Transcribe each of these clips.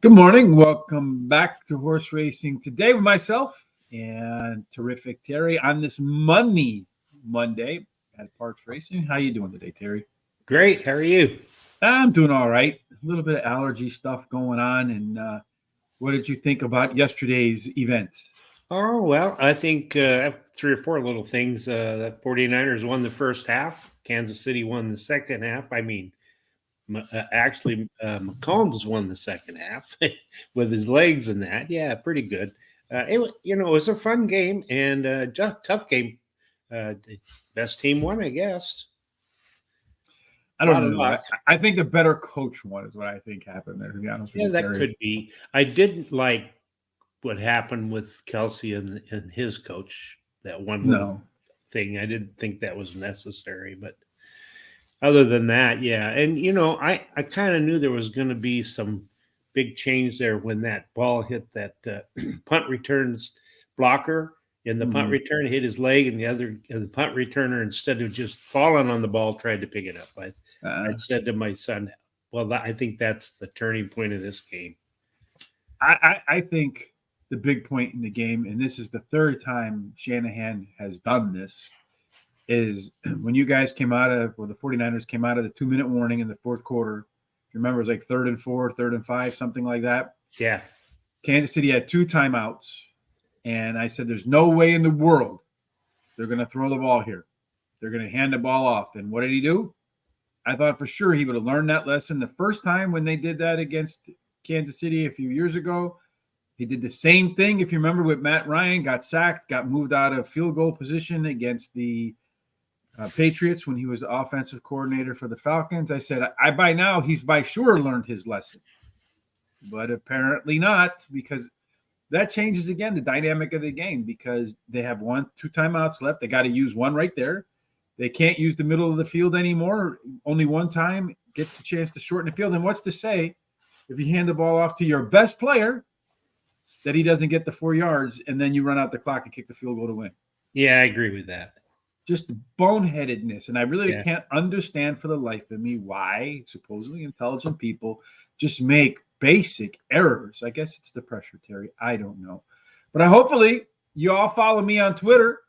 Good morning. Welcome back to Horse Racing today with myself and terrific Terry on this Monday at Parx Racing. How you doing today, Terry? Great. How are you? I'm doing all right. A little bit of allergy stuff going on. And what did you think about yesterday's event? Oh, well, I think I have three or four little things. The 49ers won the first half. Kansas City won the second half. McCombs won the second half with his legs and that. Yeah, pretty good. It was a fun game and tough game. The best team won, I guess. I don't know. I think the better coach won is what I think happened there, to be honest with you, Yeah, that Terry. could be. I didn't like what happened with Kelsey and his coach, that one little thing. I didn't think that was necessary, but other than that, yeah. And I kind of knew there was going to be some big change there when that ball hit that punt returns blocker, and the punt return hit his leg, and the punt returner, instead of just falling on the ball, tried to pick it up. I said to my son, well, I think that's the turning point of this game. I think the big point in the game, and this is the third time Shanahan has done this, is when you guys the 49ers came out of the 2-minute warning in the fourth quarter. You remember, it was like 3rd and 4, 3rd and 5, something like that. Yeah. Kansas City had 2 timeouts, and I said, there's no way in the world they're going to throw the ball here. They're going to hand the ball off. And what did he do? I thought for sure he would have learned that lesson the first time when they did that against Kansas City a few years ago. He did the same thing, if you remember, with Matt Ryan, got sacked, got moved out of field goal position against the Patriots when he was the offensive coordinator for the Falcons. I said, by now, he's by sure learned his lesson. But apparently not, because that changes, again, the dynamic of the game, because they have 2 timeouts left. They got to use one right there. They can't use the middle of the field anymore. Only one time gets the chance to shorten the field. And what's to say if you hand the ball off to your best player that he doesn't get the 4 yards, and then you run out the clock and kick the field goal to win? Yeah, I agree with that. Just boneheadedness. And I really can't understand for the life of me why supposedly intelligent people just make basic errors. I guess it's the pressure, Terry. I don't know. But hopefully you all follow me on Twitter,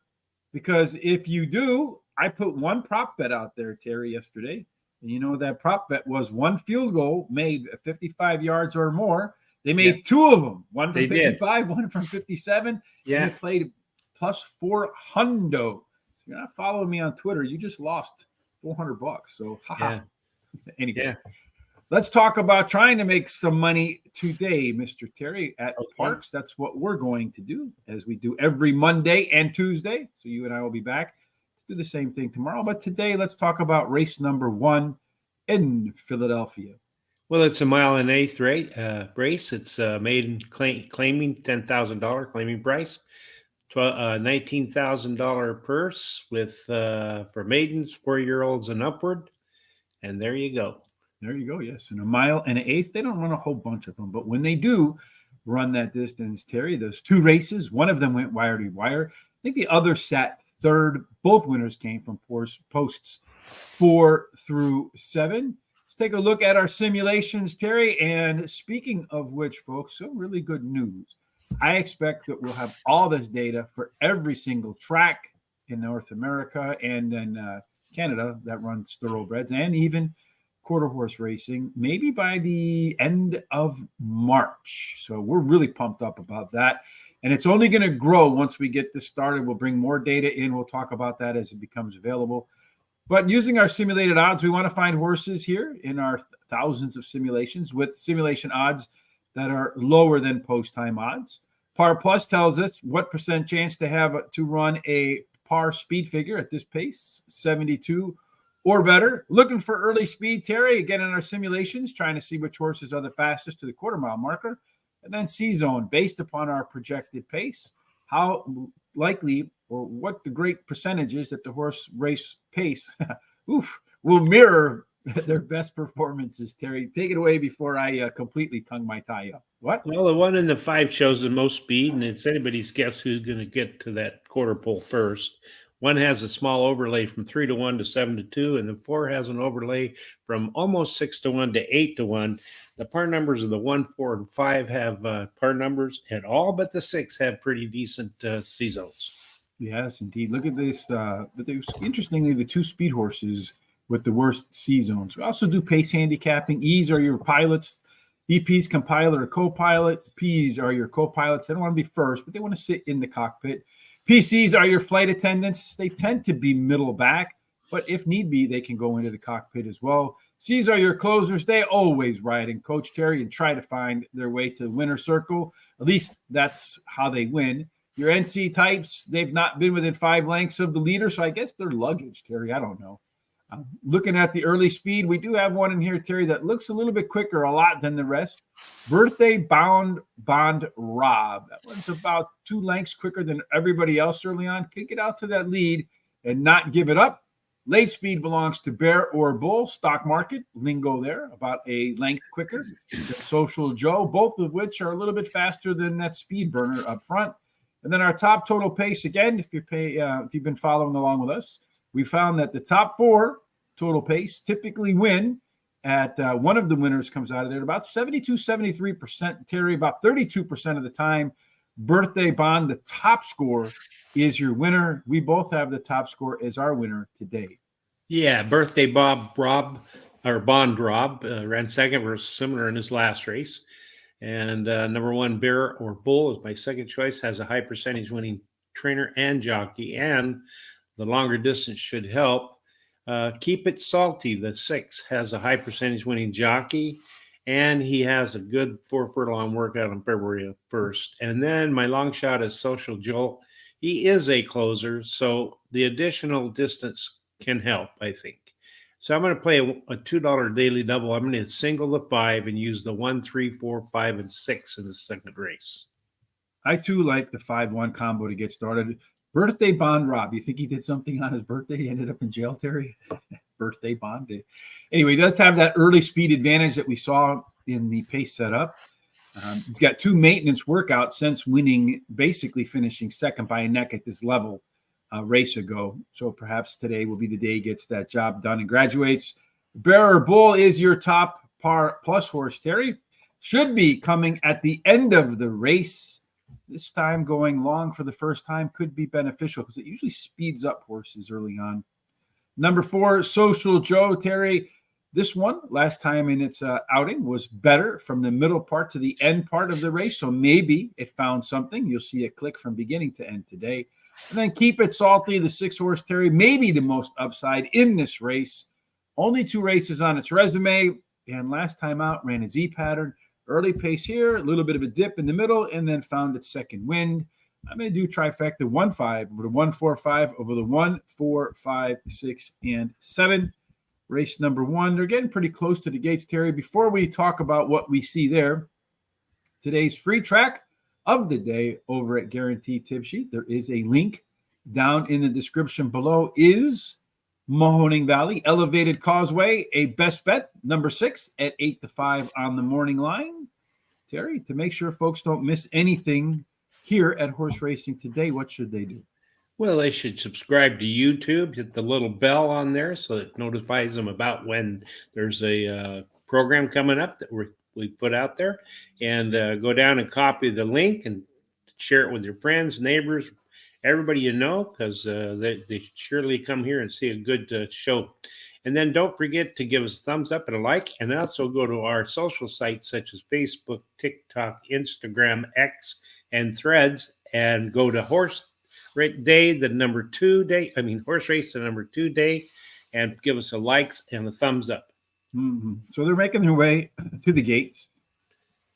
because if you do, I put one prop bet out there, Terry, yesterday. And that prop bet was one field goal made 55 yards or more. They made 2 of them, one from 55, one from 57. Yeah. And they played plus 400. You're not following me on Twitter, you just lost $400. So, haha. Yeah. Anyway, let's talk about trying to make some money today, Mr. Terry, at Parx. That's what we're going to do, as we do every Monday and Tuesday. So you and I will be back to do the same thing tomorrow. But today, let's talk about race number 1 in Philadelphia. Well, it's a 1.125 race. It's maiden claiming $10,000 claiming price. $19,000 purse with for maidens, 4-year-olds and upward. And there you go. There you go. Yes. And a 1 1/8. They don't run a whole bunch of them, but when they do run that distance, Terry, those 2 races, one of them went wire to wire. I think the other sat third. Both winners came from posts 4 through 7. Let's take a look at our simulations, Terry. And speaking of which, folks, some really good news. I expect that we'll have all this data for every single track in North America and in Canada that runs thoroughbreds and even quarter horse racing, maybe by the end of March. So we're really pumped up about that. And it's only going to grow once we get this started. We'll bring more data in. We'll talk about that as it becomes available. But using our simulated odds, we want to find horses here in our thousands of simulations with simulation odds that are lower than post-time odds. Par Plus tells us what % chance to have to run a par speed figure at this pace, 72 or better. Looking for early speed, Terry, again in our simulations, trying to see which horses are the fastest to the quarter-mile marker. And then C-zone, based upon our projected pace, how likely or what the great percentage is that the horse race pace will mirror their best performances. Terry, take it away before I completely tongue my tie up. What? Well, the 1 in the 5 shows the most speed, and it's anybody's guess who's going to get to that quarter pole first. One has a small overlay from 3-1 to 7-2, and the 4 has an overlay from almost 6-1 to 8-1. The par numbers of the 1, 4, and 5 have par numbers, and all but the 6 have pretty decent C zones. Yes, indeed. Look at this. Interestingly, the 2 speed horses with the worst C zones. We also do pace handicapping. E's are your pilots. EP's compiler or co-pilot. P's are your co-pilots. They don't want to be first, but they want to sit in the cockpit. PCs are your flight attendants. They tend to be middle back, but if need be, they can go into the cockpit as well. C's are your closers. They always ride in Coach Terry and try to find their way to the winner's circle. At least that's how they win. Your NC types, they've not been within 5 lengths of the leader, so I guess they're luggage, Terry. I don't know. Looking at the early speed, we do have one in here, Terry, that looks a little bit quicker a lot than the rest. Birthday Bond Rob. That one's about 2 lengths quicker than everybody else early on. Can get out to that lead and not give it up. Late speed belongs to Bear or Bull. Stock market lingo there, about a length quicker than Social Joe, both of which are a little bit faster than that speed burner up front. And then our top total pace, again, if you've been following along with us, we found that the top 4 total pace typically win at one of the winners comes out of there about 72, 73%. Terry, about 32% of the time. Birthday Bond, the top score, is your winner. We both have the top score as our winner today. Yeah, Birthday Bond Rob ran second versus similar in his last race. And number 1, Bear or Bull is my second choice, has a high percentage winning trainer and jockey, and the longer distance should help. Keep It Salty, the 6, has a high percentage winning jockey, and he has a good 4 furlong workout on February 1st. And then my long shot is Social Joel. He is a closer, so the additional distance can help, I think. So I'm going to play a $2 daily double. I'm going to single the 5 and use the 1, 3, 4, 5, and 6 in the second race. I, too, like the 5-1 combo to get started. Birthday Bond Rob. You think he did something on his birthday? He ended up in jail, Terry? Birthday Bond Day. Anyway, he does have that early speed advantage that we saw in the pace setup. He's got 2 maintenance workouts since basically finishing second by a neck at this level a race ago. So perhaps today will be the day he gets that job done and graduates. Bear or Bull is your top par plus horse, Terry. Should be coming at the end of the race. This time going long for the first time could be beneficial because it usually speeds up horses early on. Number 4, Social Joe, Terry. This one, last time in its outing, was better from the middle part to the end part of the race. So maybe it found something. You'll see a click from beginning to end today. And then Keep It Salty, the 6 horse, Terry, maybe the most upside in this race. Only 2 races on its resume. And last time out, ran a Z pattern. Early pace here, a little bit of a dip in the middle, and then found its second wind. I'm going to do trifecta 1-5 over the 1-4-5 over the 1-4-5, 6, and 7. Race number 1. They're getting pretty close to the gates, Terry. Before we talk about what we see there, today's free track of the day over at Guaranteed Tip Sheet. There is a link down in the description below. Is Mahoning Valley Elevated Causeway a best bet? Number 6 at 8-5 on the morning line. Terry, to make sure folks don't miss anything here at Horse Racing Today, what should they do? Well, they should subscribe to YouTube, hit the little bell on there so it notifies them about when there's a program coming up that we put out there, and go down and copy the link and share it with your friends, neighbors, everybody you know, because they surely come here and see a good show. And then don't forget to give us a thumbs up and a like, and also go to our social sites such as Facebook, TikTok, Instagram, X, and Threads, and go to Horse Race Day, the number 2 day. Horse Race, the number 2 day, and give us a likes and a thumbs up. Mm-hmm. So they're making their way to the gates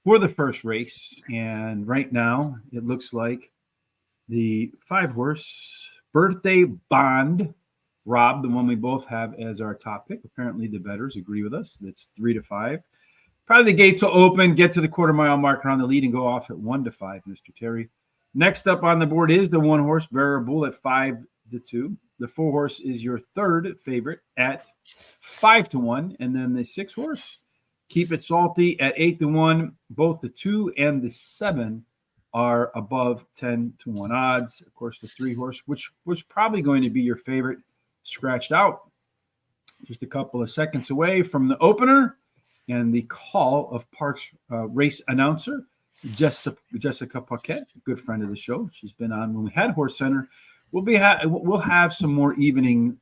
for the first race, and right now it looks like the 5 horse Birthday Bond Rob, the one we both have as our top pick. Apparently the bettors agree with us. That's 3-5. Probably the gates will open, get to the quarter-mile marker on the lead, and go off at 1-5, Mr. Terry. Next up on the board is the 1 horse Bear or Bull at 5-2. The 4 horse is your third favorite at 5-1, and then the 6 horse Keep It Salty at 8-1. Both the 2 and the 7 are above 10-1 odds. Of course, the 3-horse, which was probably going to be your favorite, scratched out. Just a couple of seconds away from the opener and the call of Parx race announcer, Jessica Paquette, a good friend of the show. She's been on when we had Horse Center. We'll have some more evening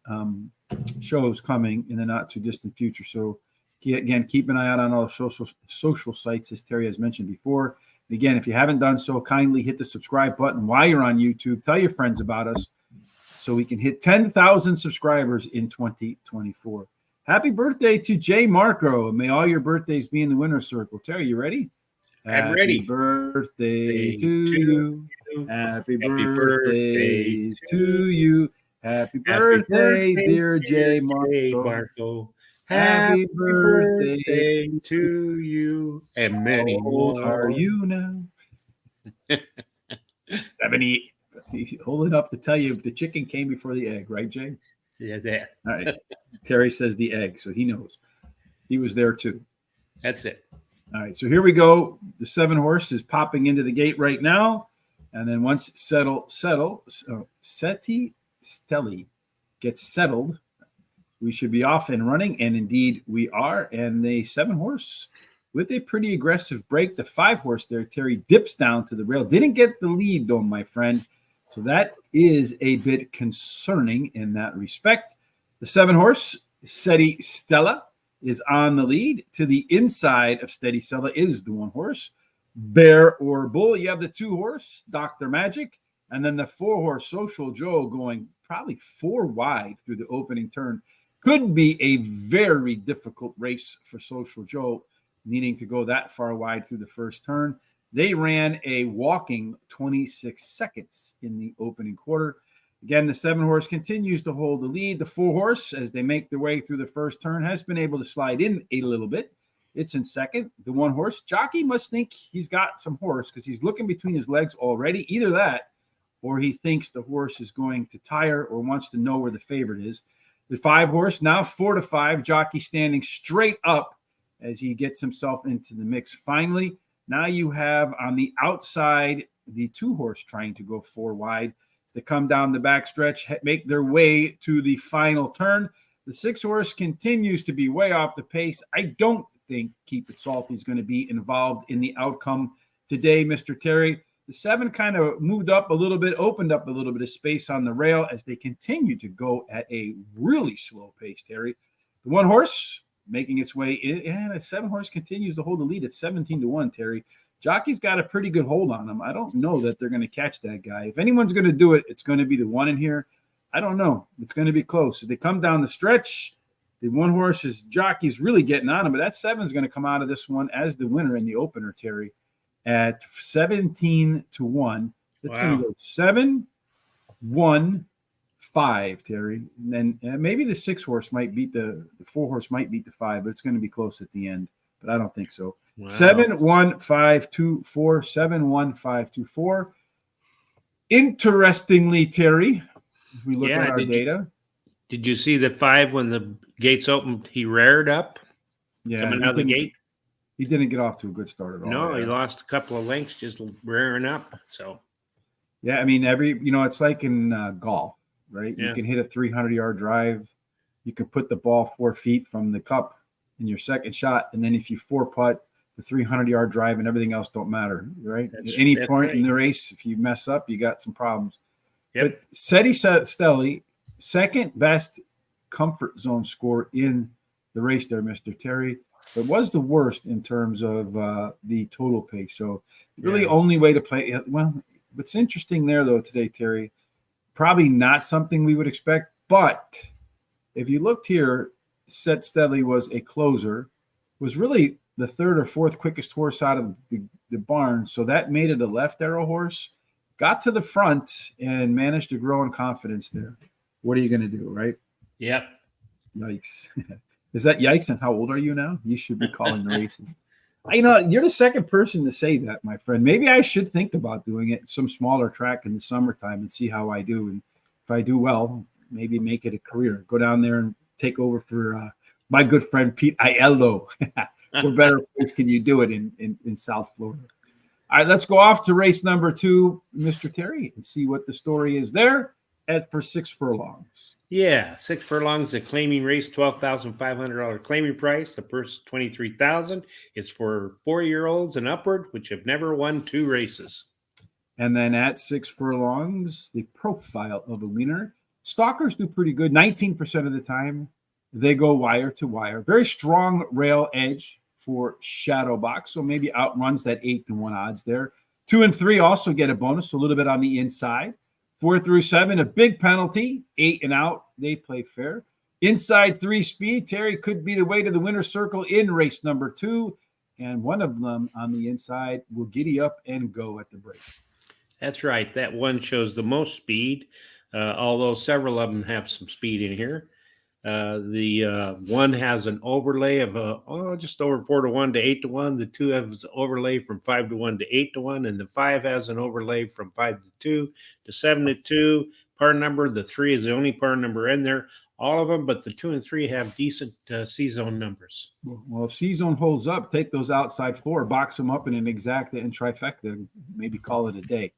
shows coming in the not too distant future. So again, keep an eye out on all the social sites, as Terry has mentioned before. And again, if you haven't done so, kindly hit the subscribe button while you're on YouTube. Tell your friends about us so we can hit 10,000 subscribers in 2024. Happy birthday to Jay Marco, and may all your birthdays be in the winner's circle. Terry, you ready? I'm ready. Happy birthday to you. Happy birthday to you. Happy birthday, dear Jay Marco. Happy birthday to you, and many How old more. are you now? 78. He's old enough to tell you if the chicken came before the egg, right, Jay? Yeah, that. All right. Terry says the egg, so he knows. He was there too. That's it. All right, so here we go. The 7-horse is popping into the gate right now. And then once Seti Stelli gets settled, we should be off and running. And indeed we are. And the 7-horse with a pretty aggressive break. The 5-horse there, Terry, dips down to the rail. Didn't get the lead though, my friend. So that is a bit concerning in that respect. The 7-horse, Steady Stella, is on the lead. To the inside of Steady Stella is the 1-horse, Bear or Bull. You have the 2-horse, Dr. Magic, and then the 4-horse, Social Joe, going probably 4 wide through the opening turn. Could be a very difficult race for Social Joe, needing to go that far wide through the first turn. They ran a walking 26 seconds in the opening quarter. Again, the 7-horse continues to hold the lead. The 4-horse, as they make their way through the first turn, has been able to slide in a little bit. It's in second. The 1-horse, jockey must think he's got some horse because he's looking between his legs already. Either that, or he thinks the horse is going to tire or wants to know where the favorite is. The 5-horse, now 4-5, jockey standing straight up as he gets himself into the mix. Finally, now you have on the outside the 2-horse trying to go 4 wide. They come down the backstretch, make their way to the final turn. The 6-horse continues to be way off the pace. I don't think Keep It Salty is going to be involved in the outcome today, Mr. Terry. The 7 kind of moved up a little bit, opened up a little bit of space on the rail as they continue to go at a really slow pace, Terry. The 1-horse making its way in, and the 7-horse continues to hold the lead at 17-1, Terry. Jockey's got a pretty good hold on him. I don't know that they're going to catch that guy. If anyone's going to do it, it's going to be the 1 in here. I don't know. It's going to be close. So they come down the stretch. The 1-horse's jockey's really getting on him, but that 7's going to come out of this one as the winner in the opener, Terry, at 17-1. It's going to go 7-1-5, Terry. And then maybe the 6-horse might beat the 4-horse might beat the 5, but it's going to be close at the end. But I don't think so. Wow. 7-1-5-2-4, 7-1-5-2-4. Interestingly, Terry, if we look at our data. Did you see the 5 when the gates opened? He reared up. Yeah, coming out of the gate. He didn't get off to a good start at all. No, he lost a couple of lengths just rearing up. So, yeah, I mean, it's like in golf, right? Yeah. You can hit a 300-yard drive. You can put the ball 4 feet from the cup in your second shot, and then if you 4-putt, the 300-yard drive and everything else don't matter, right? At any point in the race, if you mess up, you got some problems. Yep. But Seti Stelli, second best comfort zone score in the race there, Mr. Terry. It was the worst in terms of the total pace. So really only way to play. Well, what's interesting there, though, today, Terry, probably not something we would expect. But if you looked here, Set Steadily was a closer, was really the 3rd or 4th quickest horse out of the barn. So that made it a left arrow horse, got to the front and managed to grow in confidence there. What are you going to do, right? Yep. Yikes. Is that yikes? And how old are you now? You should be calling the races. You're the second person to say that, my friend. Maybe I should think about doing it some smaller track in the summertime and see how I do. And if I do well, maybe make it a career. Go down there and take over for my good friend Pete Aiello. What better place can you do it in South Florida? All right, let's go off to race number 2, Mr. Terry, and see what the story is there for 6 furlongs. Yeah, 6 furlongs, a claiming race, $12,500 claiming price. The purse, $23,000. It's for 4-year-olds and upward, which have never won 2 races. And then at 6 furlongs, the profile of a winner. Stalkers do pretty good. 19% of the time, they go wire to wire. Very strong rail edge for Shadowbox, so maybe outruns that 8-1 odds there. 2 and 3 also get a bonus, a little bit on the inside. 4 through 7, a big penalty. 8 and out, they play fair. Inside 3 speed, Terry could be the way to the winner's circle in race number 2, and one of them on the inside will giddy up and go at the break. That's right. That one shows the most speed, although several of them have some speed in here. The one has an overlay of just over 4-1 to 8-1. The 2 has an overlay from 5-1 to 8-1, and the 5 has an overlay from 5-2 to 7-2. Par number, the 3 is the only par number in there. All of them, but the 2 and 3 have decent C-zone numbers. Well, if C-zone holds up, take those outside 4, box them up in an exacta and trifecta, and maybe call it a day.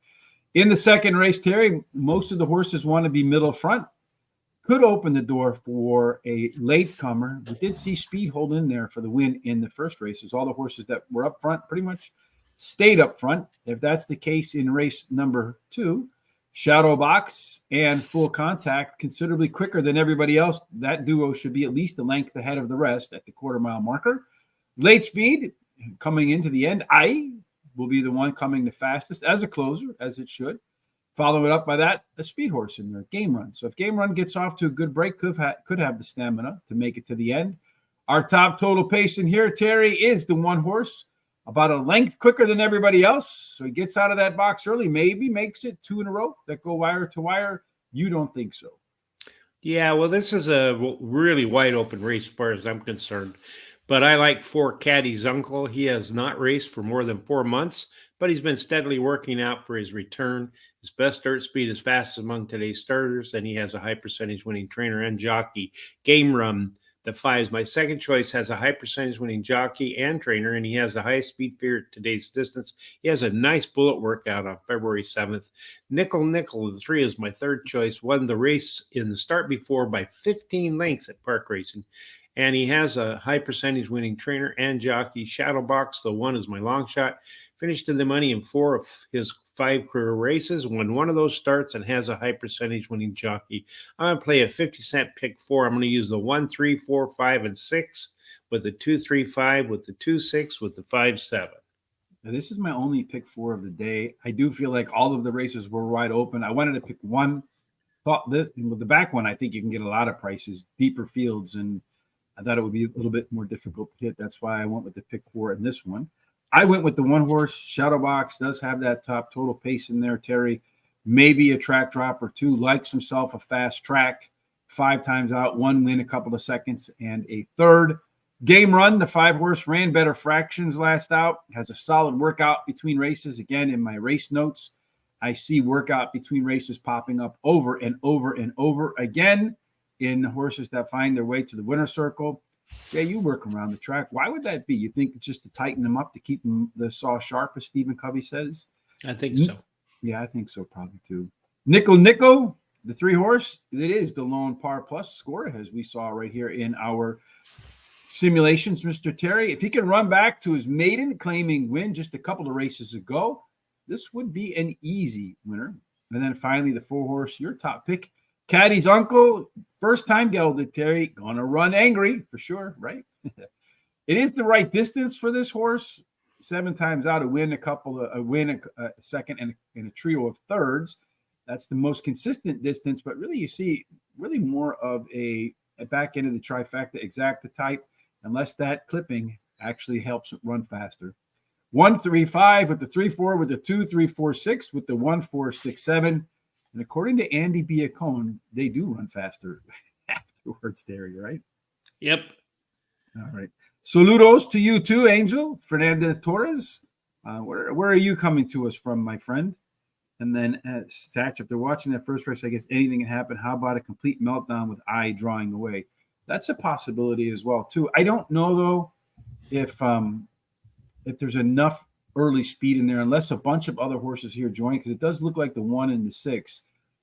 In the second race, Terry, most of the horses want to be middle front. Could open the door for a late comer. We did see speed hold in there for the win in the first races. All the horses that were up front pretty much stayed up front. If that's the case in race number 2, Shadowbox and Full Contact considerably quicker than everybody else. That duo should be at least a length ahead of the rest at the quarter-mile marker. Late speed coming into the end, I will be the one coming the fastest as a closer, as it should. Follow it up by that, a speed horse in there, Game Run. So if Game Run gets off to a good break, could have the stamina to make it to the end. Our top total pace in here, Terry, is the one horse, about a length quicker than everybody else. So he gets out of that box early, maybe makes it 2 in a row that go wire to wire. You don't think so? Yeah, well, this is a really wide open race as far as I'm concerned. But I like 4 Caddy's Uncle. He has not raced for more than 4 months, but he's been steadily working out for his return. His best dirt speed is fastest among today's starters, and he has a high percentage winning trainer and jockey. Game Run, the 5 is my second choice, has a high percentage winning jockey and trainer, and he has the highest speed figure at today's distance. He has a nice bullet workout on February 7th. Nickel, the 3 is my third choice, won the race in the start before by 15 lengths at Park Racing. And he has a high percentage winning trainer and jockey. Shadowbox, the 1 is my long shot. Finished in the money in 4 of his 5 career races, won one of those starts, and has a high percentage winning jockey. I'm going to play a 50-cent pick 4. I'm going to use the 1, 3, 4, 5, and 6 with the 2, 3, 5, with the 2, 6, with the 5, 7. Now, this is my only pick 4 of the day. I do feel like all of the races were wide open. I wanted to pick one. Thought that with the back one, I think you can get a lot of prices, deeper fields, and I thought it would be a little bit more difficult to hit. That's why I went with the pick 4 in this one. I went with the one horse. Shadowbox does have that top total pace in there, Terry. Maybe a track drop or 2. Likes himself a fast track. 5 times out, 1 win, a couple of seconds, and a third. Game Run, the 5 horse, ran better fractions last out. Has a solid workout between races. Again, in my race notes, I see workout between races popping up over and over and over again in the horses that find their way to the winner's circle. Jay, you work around the track. Why would that be? You think it's just to tighten them up, to keep them the saw sharp, as Stephen Covey says? I think so. Yeah, I think so, probably too. Nickel, the 3 horse, it is the lone par plus scorer, as we saw right here in our simulations, Mr. Terry. If he can run back to his maiden claiming win just a couple of races ago, this would be an easy winner. And then finally, the 4 horse, your top pick, Caddy's Uncle, first time gelded, Terry, gonna run angry for sure, right? It is the right distance for this horse. 7 times out, a win, a second, and a trio of thirds. That's the most consistent distance, but really you see really more of a back end of the trifecta exacta type, unless that clipping actually helps it run faster. 1, 3, 5 with the 3, 4 with the 2, 3, 4, 6 with the 1, 4, 6, 7. And according to Andy Biacone, they do run faster afterwards, Terry, right? Yep. All right. Saludos to you too, Angel Fernandez Torres. Where are you coming to us from, my friend? And then, Satch, if they're watching that first race, I guess anything can happen. How about a complete meltdown with I drawing away? That's a possibility as well, too. I don't know, though, if there's enough early speed in there, unless a bunch of other horses here join, because it does look like the 1 and the 6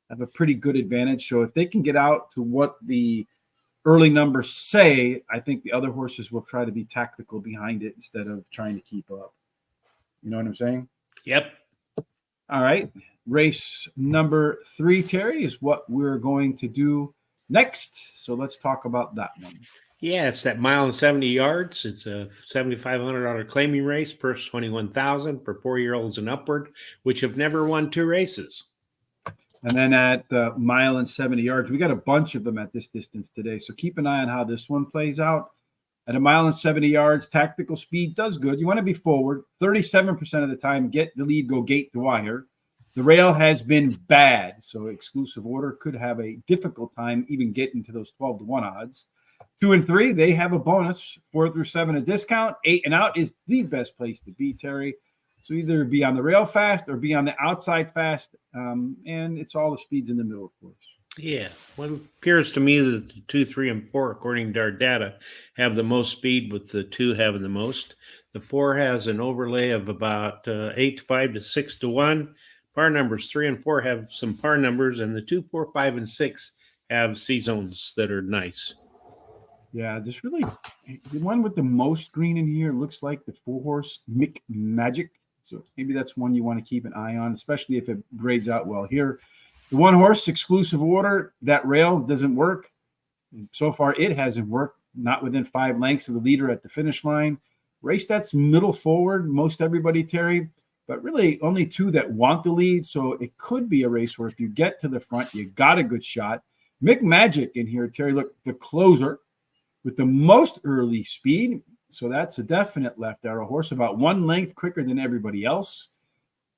have a pretty good advantage. So if they can get out to what the early numbers say, I think the other horses will try to be tactical behind it instead of trying to keep up. You know what I'm saying? Yep. All right. Race number 3, Terry, is what we're going to do next. So let's talk about that one. Yeah, it's that mile and 70 yards. It's a $7,500 claiming race, purse 21,000 for 4-year-olds and upward, which have never won 2 races. And then at the mile and 70 yards, we got a bunch of them at this distance today. So keep an eye on how this one plays out. At a mile and 70 yards, tactical speed does good. You want to be forward 37% of the time, get the lead, go gate to wire. The rail has been bad, so exclusive order could have a difficult time even getting to those 12-1 odds. 2 and 3, they have a bonus. 4 through 7, a discount. 8 and out is the best place to be, Terry. So either be on the rail fast or be on the outside fast, and it's all the speeds in the middle, of course. Yeah, well, it appears to me that the 2, 3, and 4, according to our data, have the most speed, with the 2 having the most. The 4 has an overlay of about 8-5 to 6-1. Par numbers 3 and 4 have some par numbers, and the 2, 4, 5, and 6 have C zones that are nice. Yeah, this really, the one with the most green in here looks like the 4-horse Mick Magic. So maybe that's one you want to keep an eye on, especially if it grades out well here. The 1-horse exclusive order, that rail doesn't work. So far, it hasn't worked, not within 5 lengths of the leader at the finish line. Race that's middle forward, most everybody, Terry, but really only 2 that want the lead. So it could be a race where if you get to the front, you got a good shot. Mick Magic in here, Terry, look, the closer with the most early speed. So that's a definite left arrow horse, about 1 length quicker than everybody else.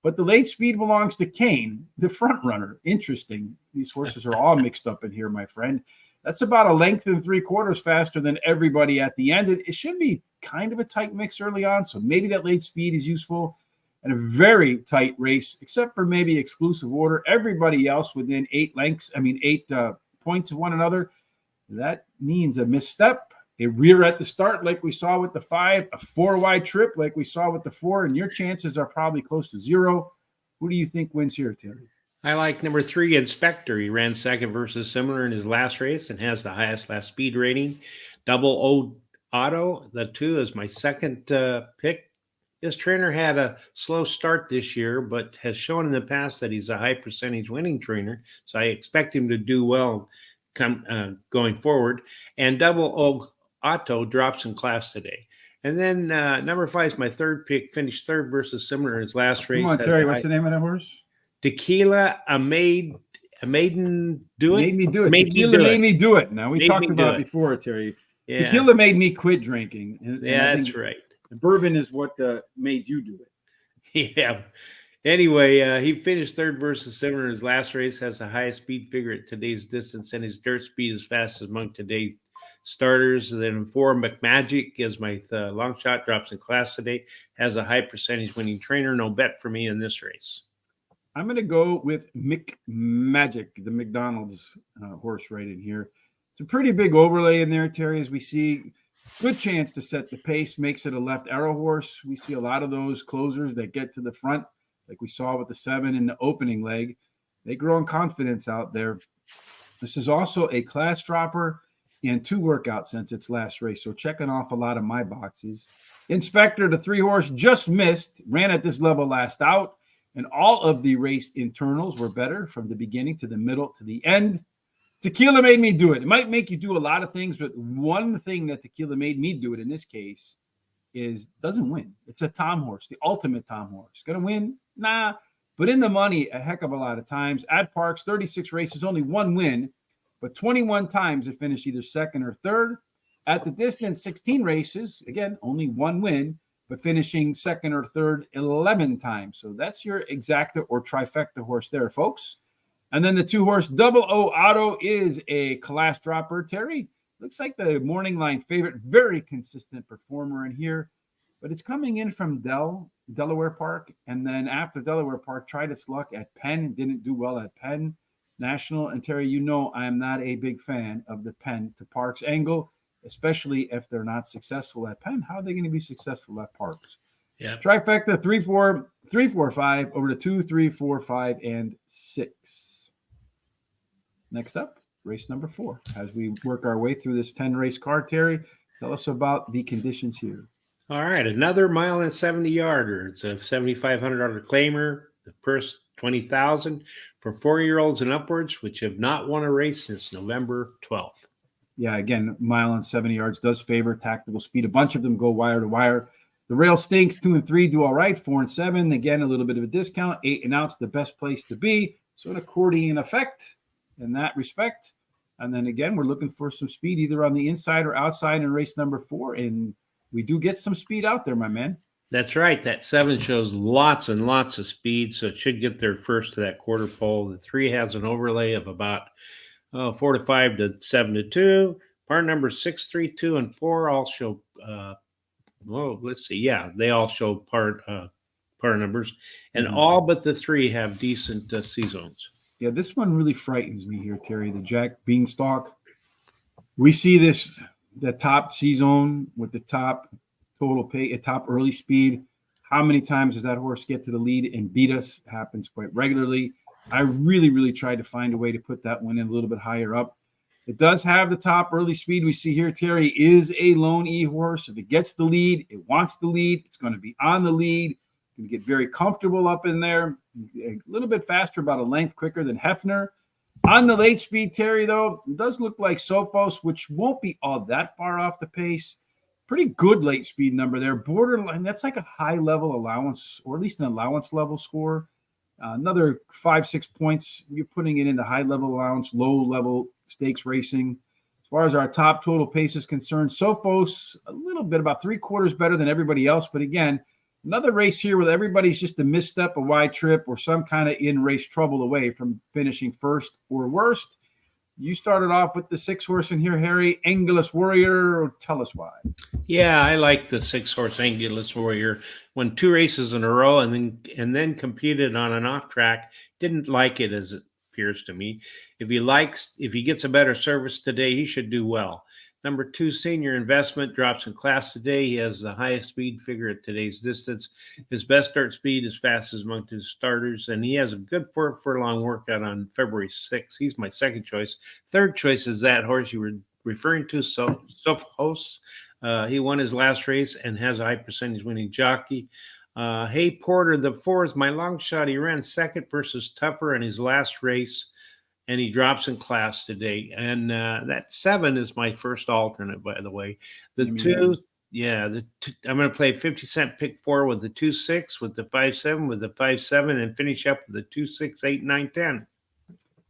But the late speed belongs to Kane, the front runner. Interesting. These horses are all mixed up in here, my friend. That's about 1 3/4 lengths faster than everybody at the end. It should be kind of a tight mix early on, so maybe that late speed is useful. And a very tight race, except for maybe exclusive order. Everybody else within 8 points of one another. That means a misstep, a rear at the start like we saw with the 5, a 4-wide trip like we saw with the 4, and your chances are probably close to 0. Who do you think wins here, Terry? I like number 3, Inspector. He ran second versus similar in his last race and has the highest last speed rating. Double O Auto, the 2 is my second pick. This trainer had a slow start this year, but has shown in the past that he's a high percentage winning trainer. So I expect him to do well going forward. And Double O Auto drops in class today. And then number 5 is my third pick, finished third versus similar in his last race. Come on, Terry, what's the name of that horse? Tequila Made me do it. Tequila made me do it. Now, we talked about it before, Terry. Yeah. Tequila made me quit drinking. And that's right. Bourbon is what made you do it. Yeah. Anyway, he finished third versus similar in his last race, has the highest speed figure at today's distance, and his dirt speed is fastest among today's starters. Then 4, McMagic is my long shot, drops in class today, has a high percentage winning trainer. No bet for me in this race. I'm going to go with Mick Magic, the McDonald's horse right in here. It's a pretty big overlay in there, Terry, as we see. Good chance to set the pace, makes it a left arrow horse. We see a lot of those closers that get to the front, like we saw with the 7 in the opening leg. They grow in confidence out there. This is also a class dropper and 2 workouts since its last race, so checking off a lot of my boxes. Inspector, the 3-horse, just missed, ran at this level last out. And all of the race internals were better from the beginning to the middle to the end. Tequila made me do it. It might make you do a lot of things, but one thing that Tequila made me do it in this case is doesn't win. It's a Tom horse, the ultimate Tom horse. Going to win? Nah. But in the money, a heck of a lot of times. At Parx, 36 races, only 1 win, but 21 times it finished either second or third. At the distance, 16 races, again, only 1 win, but finishing second or third 11 times. So that's your exacta or trifecta horse there, folks. And then the 2-horse Double O Auto is a class dropper. Terry, looks like the morning line favorite, very consistent performer in here, but it's coming in from Delaware Park. And then after Delaware Park, tried its luck at Penn, didn't do well at Penn National. And Terry, you know I am not a big fan of the Penn to Parx angle, especially if they're not successful at Penn. How are they going to be successful at Parx? Yeah. Trifecta 3, 4, 3, 4, 5 over to 2, 3, 4, 5, and 6. Next up, race number 4. As we work our way through this 10 race card, Terry, tell us about the conditions here. All right, another mile and 70 yarder. It's a $7,500 claimer. The first 20,000 for 4-year-olds and upwards, which have not won a race since November 12th. Yeah, again, mile and 70 yards does favor tactical speed. A bunch of them go wire to wire. The rail stinks. 2 and 3 do all right. 4 and 7, again, a little bit of a discount. 8 and out's the best place to be. So an accordion effect in that respect. And then again, we're looking for some speed either on the inside or outside in race number 4. And we do get some speed out there, my man. That's right. That 7 shows lots and lots of speed, so it should get there first to that quarter pole. The 3 has an overlay of about 4 to 5 to 7 to 2. Part numbers 6, 3, 2, and 4 all show. Let's see. Yeah, they all show part numbers, and all but the 3 have decent C zones. Yeah, this one really frightens me here, Terry. The Jack Beanstalk. We see the top C zone with the top total pay, top early speed. How many times does that horse get to the lead and beat us? It happens quite regularly. I really, really tried to find a way to put that one in a little bit higher up. It does have the top early speed we see here. Terry is a lone E horse. If it gets the lead, it wants the lead. It's going to be on the lead. It's going to get very comfortable up in there. A little bit faster, about a length quicker than Hefner. On the late speed, Terry, though, it does look like Sophos, which won't be all that far off the pace. Pretty good late speed number there. Borderline, that's like a high level allowance, or at least an allowance level score. Another 5-6 points. You're putting it into high level allowance, low level stakes racing. As far as our top total pace is concerned, Sophos a little bit, about 3/4 better than everybody else. But again, another race here where everybody's just a misstep, a wide trip, or some kind of in-race trouble away from finishing first or worst. You started off with the 6 horse in here, Harry, Angelus Warrior. Tell us why. Yeah, I like the 6 horse Angelus Warrior. Won 2 races in a row and then competed on an off track. Didn't like it, as it appears to me. If he gets a better service today, he should do well. Number 2, Senior Investment, drops in class today. He has the highest speed figure at today's distance. His best start speed is fastest among his starters, and he has a good furlong workout on February 6th. He's my second choice. Third choice is that horse you were referring to, Sophos. He won his last race and has a high percentage winning jockey. Hey Porter, the 4 is my long shot. He ran second versus Tougher in his last race, and he drops in class today. And that 7 is my first alternate, by the way. The 2, I'm going to play 50-cent pick 4 with the 2-6, with the 5-7, with the 5-7, and finish up with the 2-6, 8, 9, 10.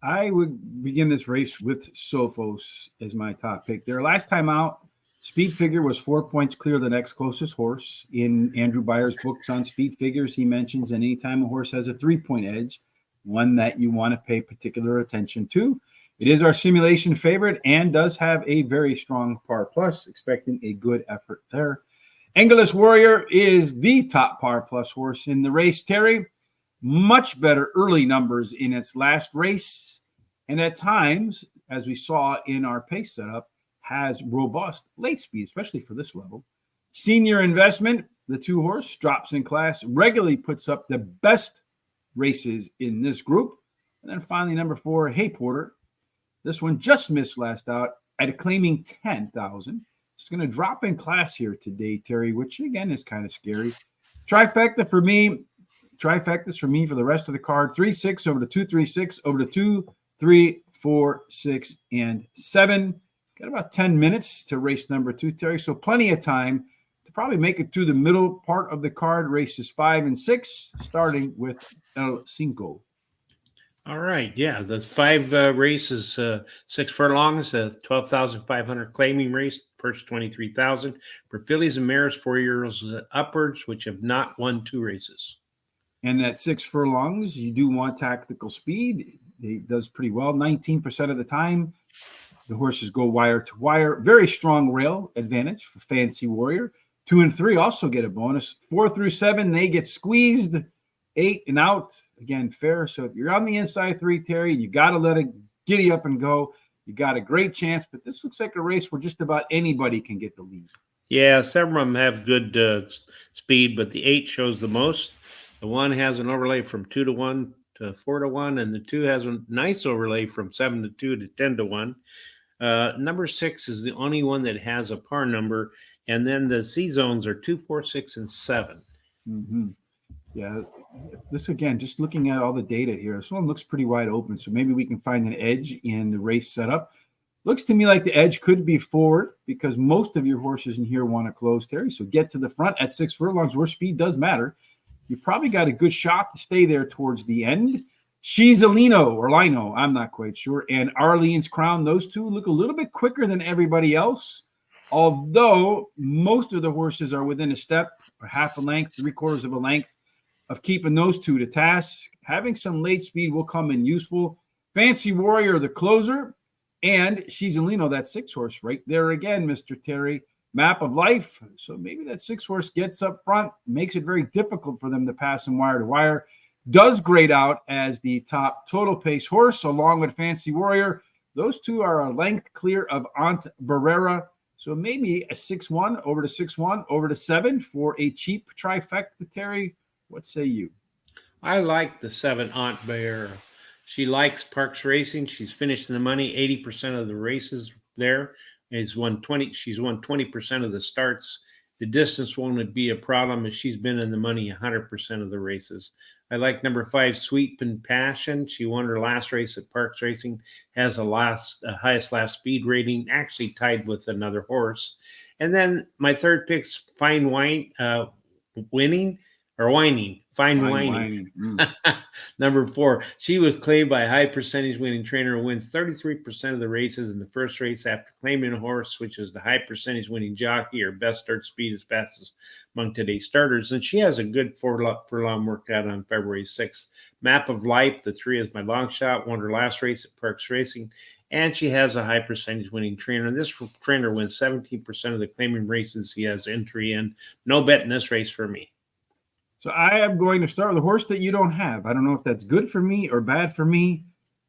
I would begin this race with Sophos as my top pick. Their last time out, speed figure was 4 points clear of the next closest horse. In Andrew Byer's books on speed figures, he mentions that anytime a horse has a 3-point edge, one that you want to pay particular attention to. It is our simulation favorite and does have a very strong par plus, expecting a good effort there. Angelus Warrior is the top par plus horse in the race, Terry. Much better early numbers in its last race, and at times, as we saw in our pace setup, has robust late speed, especially for this level. Senior Investment, the 2 horse, drops in class, regularly puts up the best races in this group. And then finally, number 4, Hey Porter. This one just missed last out at a claiming 10,000. It's going to drop in class here today, Terry, which again is kind of scary. Trifectas for me for the rest of the card. 3, 6 over to 2, 3, 6 over to 2, 3, 4, 6, and 7. Got about 10 minutes to race number 2, Terry. So plenty of time to probably make it to the middle part of the card, races 5 and 6, starting with El Cinco. All right. Yeah. The 5 races, 6 furlongs, a 12,500 claiming race, purse 23,000 for fillies and mares, 4-year-olds upwards, which have not won 2 races. And at 6 furlongs, you do want tactical speed. It does pretty well. 19% of the time, the horses go wire to wire. Very strong rail advantage for Fancy Warrior. 2 and 3 also get a bonus. 4 through 7, they get squeezed. 8 and out, again, fair. So if you're on the inside 3, Terry, you got to let it giddy up and go. You got a great chance, but this looks like a race where just about anybody can get the lead. Yeah, several of them have good speed, but the 8 shows the most. The 1 has an overlay from 2-1 to 4-1, and the 2 has a nice overlay from 7-2 to 10-1. Number 6 is the only one that has a par number, and then the C zones are 2, 4, 6, and 7. Mm-hmm. Yeah, this again, just looking at all the data here, this one looks pretty wide open. So maybe we can find an edge in the race setup. Looks to me like the edge could be forward because most of your horses in here want to close, Terry. So get to the front at 6 furlongs where speed does matter. You probably got a good shot to stay there towards the end. She's a Lino or Lino, I'm not quite sure. And Arlene's Crown, those two look a little bit quicker than everybody else. Although most of the horses are within a step or half a length, 3/4 of a length of keeping those two to task. Having some late speed will come in useful. Fancy Warrior, the closer, and She's a Lino, that 6 horse right there again, Mr. Terry. Map of Life. So maybe that 6 horse gets up front, makes it very difficult for them to pass them wire to wire. Does grade out as the top total pace horse along with Fancy Warrior. Those two are a length clear of Aunt Barrera. So maybe a 6-1 over to 6-1 over to 7 for a cheap trifecta, Terry. What say you? I like the 7 Aunt Bear. She likes Parx Racing. She's finished in the money 80% of the races there. She's won 20% of the starts. The distance won't be a problem as she's been in the money 100% of the races. I like number 5, Sweet and Passion. She won her last race at Parx Racing, has a highest last speed rating, actually tied with another horse. And then my third pick's Fine Wine, Whining. Number 4, she was claimed by a high percentage winning trainer who wins 33% of the races in the first race after claiming a horse, which is the high percentage winning jockey or best start speed as fastest among today's starters. And she has a good furlong workout on February 6th. Map of Life, the 3 is my long shot, won her last race at Parx Racing. And she has a high percentage winning trainer. And this trainer wins 17% of the claiming races he has entry in. No bet in this race for me. So I am going to start with a horse that you don't have. I don't know if that's good for me or bad for me.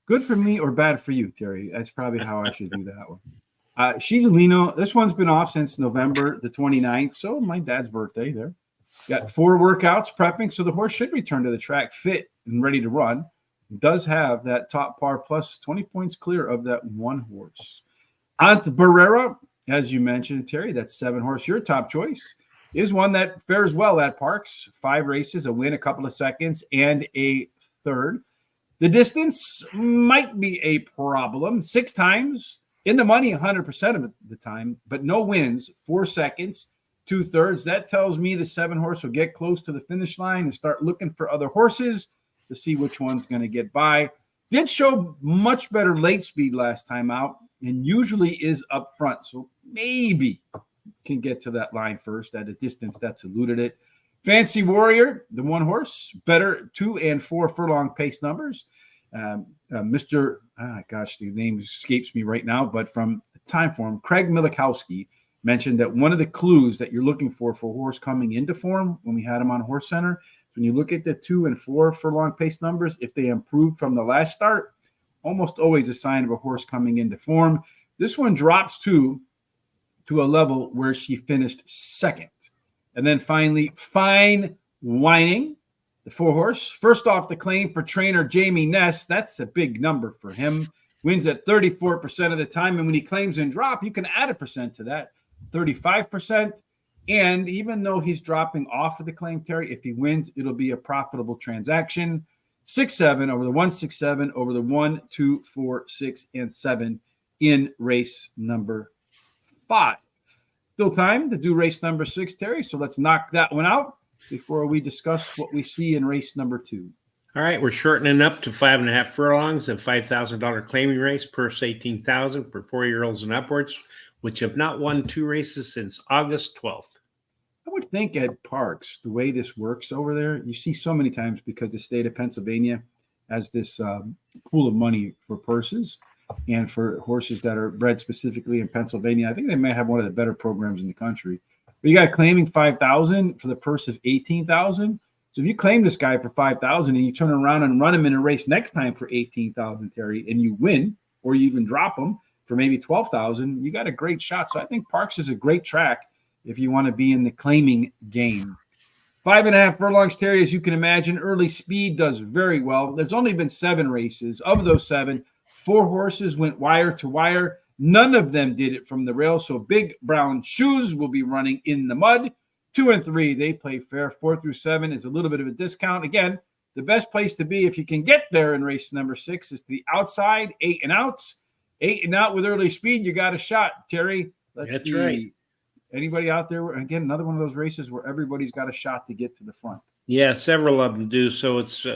Good for me or bad for you, Terry. That's probably how I should do that one. She's a Lino. This one's been off since November the 29th. So my dad's birthday there. Got 4 workouts prepping. So the horse should return to the track fit and ready to run. It does have that top par plus 20 points clear of that 1 horse. Aunt Barrera, as you mentioned, Terry, that 7 horse, your top choice, is one that fares well at Parx. 5 races, a win, a couple of seconds, and a third. The distance might be a problem. 6 times in the money 100% of the time, but no wins, 4 seconds, 2/3. That tells me the 7 horse will get close to the finish line and start looking for other horses to see which one's going to get by. Did show much better late speed last time out and usually is up front. So maybe can get to that line first at a distance that's eluded it. Fancy Warrior, the 1 horse, better 2 and 4 furlong pace numbers. The name escapes me right now, but from Time Form, Craig Milikowski mentioned that one of the clues that you're looking for a horse coming into form when we had him on Horse Center, when you look at the 2 and 4 furlong pace numbers, if they improved from the last start, almost always a sign of a horse coming into form. This one drops to a level where she finished 2nd. And then finally, Fine Whining, the 4 horse. First off the claim for trainer Jamie Ness. That's a big number for him. Wins at 34% of the time. And when he claims and drop, you can add a percent to that, 35%. And even though he's dropping off of the claim, Terry, if he wins, it'll be a profitable transaction. 6-7 over the 1, 6-7 over the 1, 2, 4, 6, and 7 in race number 5. Still time to do race number 6, Terry. So let's knock that one out before we discuss what we see in race number 2. All right, we're shortening up to 5.5 furlongs, a $5,000 claiming race, purse $18,000 for 4-year-olds and upwards, which have not won 2 races since August 12th. I would think at Parx, the way this works over there, you see so many times because the state of Pennsylvania has this pool of money for purses. And for horses that are bred specifically in Pennsylvania, I think they may have one of the better programs in the country. But you got claiming $5,000 for the purse of $18,000. So if you claim this guy for $5,000 and you turn around and run him in a race next time for $18,000, Terry, and you win, or you even drop him for maybe $12,000, you got a great shot. So I think Parx is a great track if you want to be in the claiming game. 5.5 furlongs, Terry, as you can imagine, early speed does very well. There's only been 7 races. Of those 7, 4 horses went wire to wire. None of them did it from the rail. So Big Brown Shoes will be running in the mud. 2 and 3, they play fair. 4 through 7 is a little bit of a discount. Again, the best place to be if you can get there in race number 6 is to the outside, 8 and outs. 8 and out with early speed, you got a shot, Terry. Let's see. Right. Anybody out there? Again, another one of those races where everybody's got a shot to get to the front. Yeah, several of them do. So it's,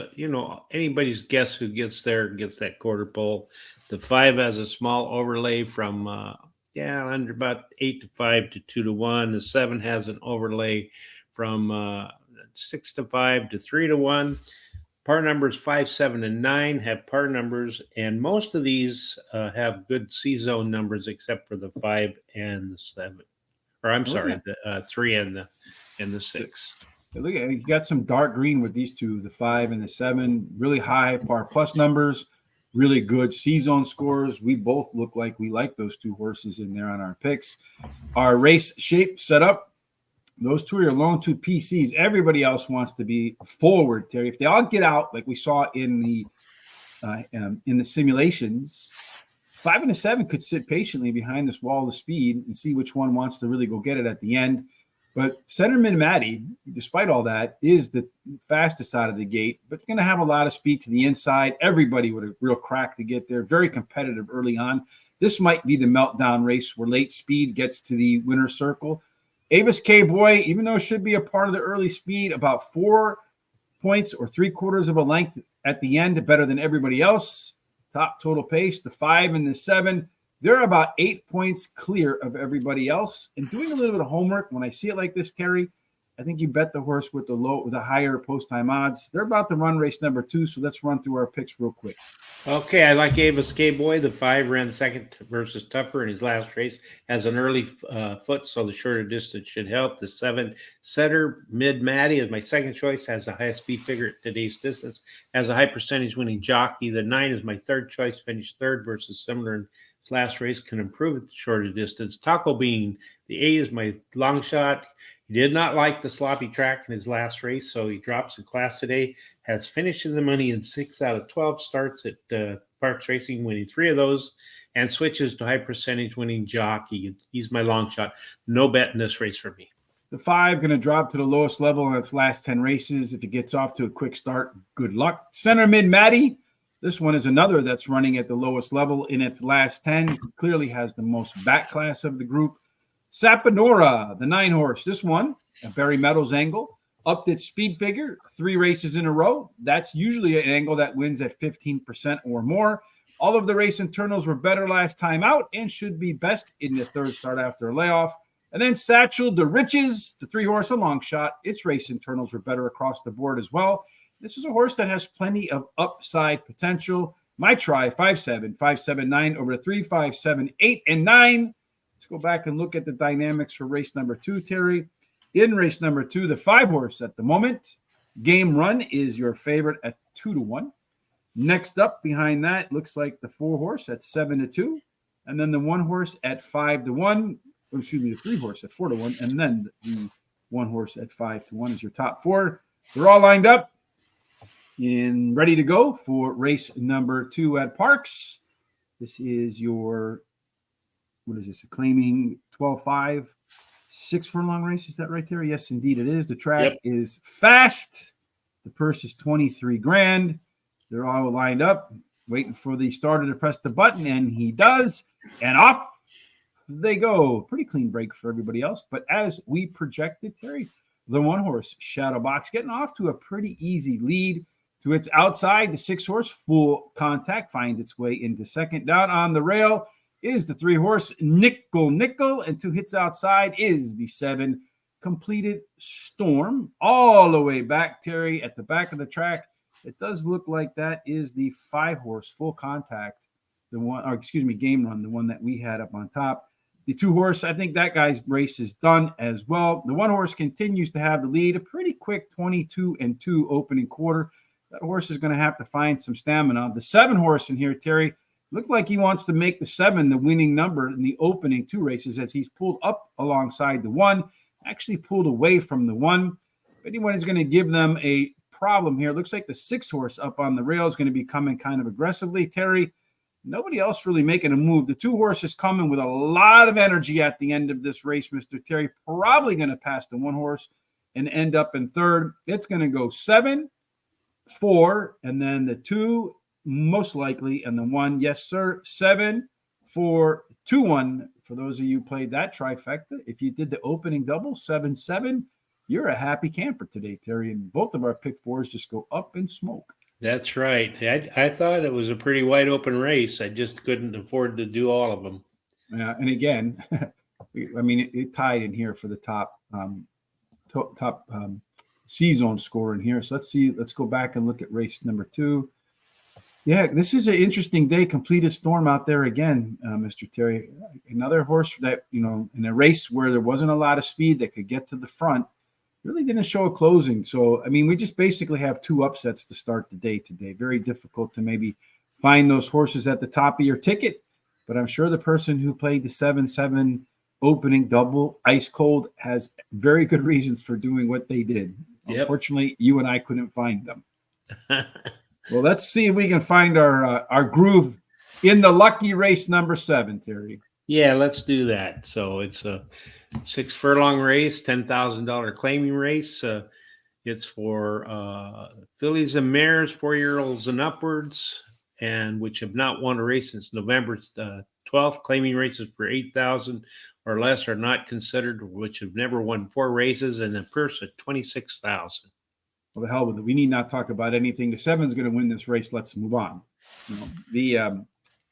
anybody's guess who gets there gets that quarter pole. The 5 has a small overlay from, under about 8 to 5 to 2 to 1. The 7 has an overlay from 6 to 5 to 3 to 1. Par numbers 5, 7, and 9 have par numbers, and most of these have good C-zone numbers except for the 5 and the 7. Or I'm sorry, the 3 and the 6. Look at you got some dark green with these two, the 5 and the 7, really high par plus numbers, really good C-zone scores. We both look like we like those 2 horses in there on our picks. Our race shape set up. Those 2 are your lone 2 PCs. Everybody else wants to be forward, Terry. If they all get out, like we saw in the simulations, 5 and a 7 could sit patiently behind this wall of speed and see which one wants to really go get it at the end. But Centerman Maddie, despite all that, is the fastest out of the gate, but going to have a lot of speed to the inside. Everybody with a real crack to get there. Very competitive early on. This might be the meltdown race where late speed gets to the winner's circle. Avis K. Boy, even though it should be a part of the early speed, about 4 points or 3/4 of a length at the end, better than everybody else. Top total pace, the 5 and the 7. They're about 8 points clear of everybody else. And doing a little bit of homework, when I see it like this, Terry, I think you bet the horse with the higher post-time odds. They're about to run race number 2, so let's run through our picks real quick. Okay, I like Avis K-Boy. The 5 ran second versus Tupper in his last race. Has an early foot, so the shorter distance should help. The 7 Setter Mid Matty is my second choice. Has the highest speed figure at today's distance. Has a high percentage winning jockey. The 9 is my third choice. Finished third versus similar in his last race. Can improve at the shorter distance. Taco Bean. The 8 is my long shot. He did not like the sloppy track in his last race, so he drops in class today. Has finished in the money in 6 out of 12 starts at Parx Racing, winning 3 of those, and switches to high percentage winning jockey. He's my long shot. No bet in this race for me. The 5 going to drop to the lowest level in its last 10 races. If it gets off to a quick start, good luck. Center Mid Maddie. This one is another that's running at the lowest level in its last 10. Clearly has the most back class of the group. Saponora, the 9 horse. This one, a Barry Meadows angle, upped its speed figure 3 races in a row. That's usually an angle that wins at 15% or more. All of the race internals were better last time out and should be best in the 3rd start after a layoff. And then Satchel de Riches, the 3 horse, a long shot. Its race internals were better across the board as well. This is a horse that has plenty of upside potential. My try, 5-7, 5-7, 9 over 3, 5, 7, 8, and 9. Let's go back and look at the dynamics for race number 2, Terry. In race number 2, the 5 horse at the moment, Game Run is your favorite at 2 to 1. Next up behind that, looks like the 4 horse at 7 to 2. And then the 1 horse at 5 to 1. Excuse me, the 3 horse at 4 to 1. And then the 1 horse at 5 to 1 is your top 4. They're all lined up and ready to go for race number 2 at Parx. This is your, what is this, a claiming 12-5, 6 furlong race. Is that right, Terry? Yes, indeed it is. The track is fast. The purse is 23 grand. They're all lined up, waiting for the starter to press the button, and he does. And off they go. Pretty clean break for everybody else. But as we projected, Terry, the 1 horse, Shadow Box, getting off to a pretty easy lead. To its outside, the 6 horse, Full Contact, finds its way into second. Down on the rail is the 3 horse, Nickel, and to its outside is the 7 Completed Storm. All the way back, Terry, at the back of the track. It does look like that is the 5 horse, Full Contact, the one, or excuse me, Game Run, the one that we had up on top. The 2 horse, I think that guy's race is done as well. The 1 horse continues to have the lead, a pretty quick 22-2 opening quarter. That horse is going to have to find some stamina. The 7 horse in here, Terry, Looked like he wants to make the 7 the winning number in the opening 2 races as he's pulled up alongside the 1, actually pulled away from the 1. If anyone is going to give them a problem here, it looks like the 6 horse up on the rail is going to be coming kind of aggressively. Terry, nobody else really making a move. The 2 horses coming with a lot of energy at the end of this race, Mr. Terry, probably going to pass the 1 horse and end up in third. It's going to go 7, 4, and then the 2, most likely, and the 1. Yes, sir. 7, 4, 2, 1. For those of you who played that trifecta, if you did the opening double, 7, 7, you're a happy camper today, Terry. And both of our pick 4s just go up in smoke. That's right. I thought it was a pretty wide open race. I just couldn't afford to do all of them. Yeah, and again, I mean, it tied in here for the top C-zone score in here. So let's see. Let's go back and look at race number 2. Yeah, this is an interesting day. Completed storm out there again, Mr. Terry. Another horse that, in a race where there wasn't a lot of speed that could get to the front, really didn't show a closing. So, I mean, we just basically have 2 upsets to start the day today. Very difficult to maybe find those horses at the top of your ticket. But I'm sure the person who played the 7-7 opening double ice cold has very good reasons for doing what they did. Yep. Unfortunately, you and I couldn't find them. Well, let's see if we can find our groove in the lucky race number 7, Terry. Yeah, let's do that. So it's a 6 furlong race, $10,000 claiming race. It's for fillies and mares, 4-year-olds and upwards, and which have not won a race since November 12th. Claiming races for $8,000 or less are not considered, which have never won 4 races, and a purse of $26,000. Well, the hell with it. We need not talk about anything. The 7's going to win this race. Let's move on.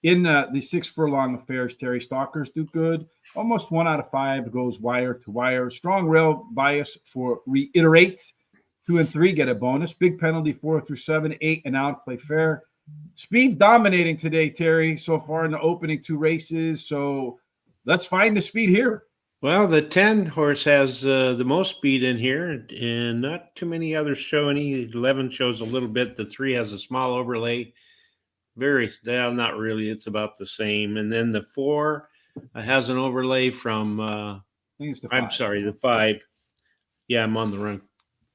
In the 6 furlong affairs, Terry, stalkers do good. Almost 1 out of 5 goes wire to wire. Strong rail bias for reiterate. 2 and 3 get a bonus. Big penalty 4 through 7, 8 and out. Play fair. Speed's dominating today, Terry, so far in the opening 2 races. So let's find the speed here. Well, the 10 horse has the most speed in here, and not too many others show any. 11 shows a little bit. The 3 has a small overlay. Not really. It's about the same. And then the 4 has an overlay from, I think it's the 5. I'm sorry, the 5. Yeah, I'm on the wrong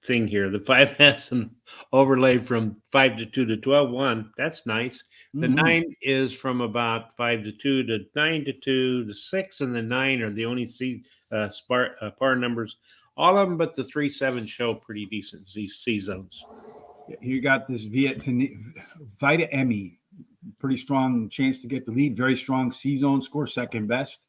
thing here. The 5 has an overlay from 5 to 2 to 12, 1. That's nice. The 9 is from about 5 to 2 to 9 to 2. The 6 and the 9 are the only par numbers. All of them but the 3, 7 show pretty decent C zones. You got this Vita Emmy. Pretty strong chance to get the lead. Very strong C-zone score, second best.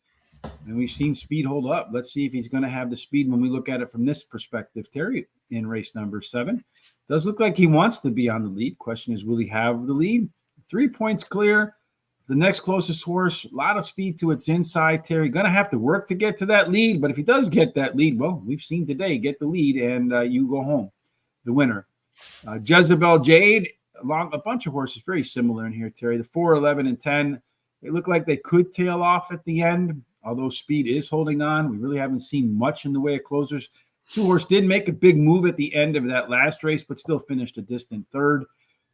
And we've seen speed hold up. Let's see if he's going to have the speed when we look at it from this perspective. Terry, in race number 7, does look like he wants to be on the lead. Question is, will he have the lead? 3 points clear. The next closest horse, a lot of speed to its inside. Terry, going to have to work to get to that lead. But if he does get that lead, well, we've seen today, get the lead and you go home, the winner. Jezebel Jade, along a bunch of horses, very similar in here, Terry. The 4, 11, and 10, they look like they could tail off at the end, although speed is holding on. We really haven't seen much in the way of closers. 2 horse did make a big move at the end of that last race, but still finished a distant third.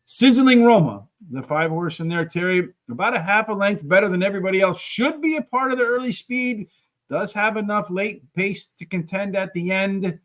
Sizzling Roma, the 5 horse in there, Terry, about a half a length better than everybody else. Should be a part of the early speed. Does have enough late pace to contend at the end.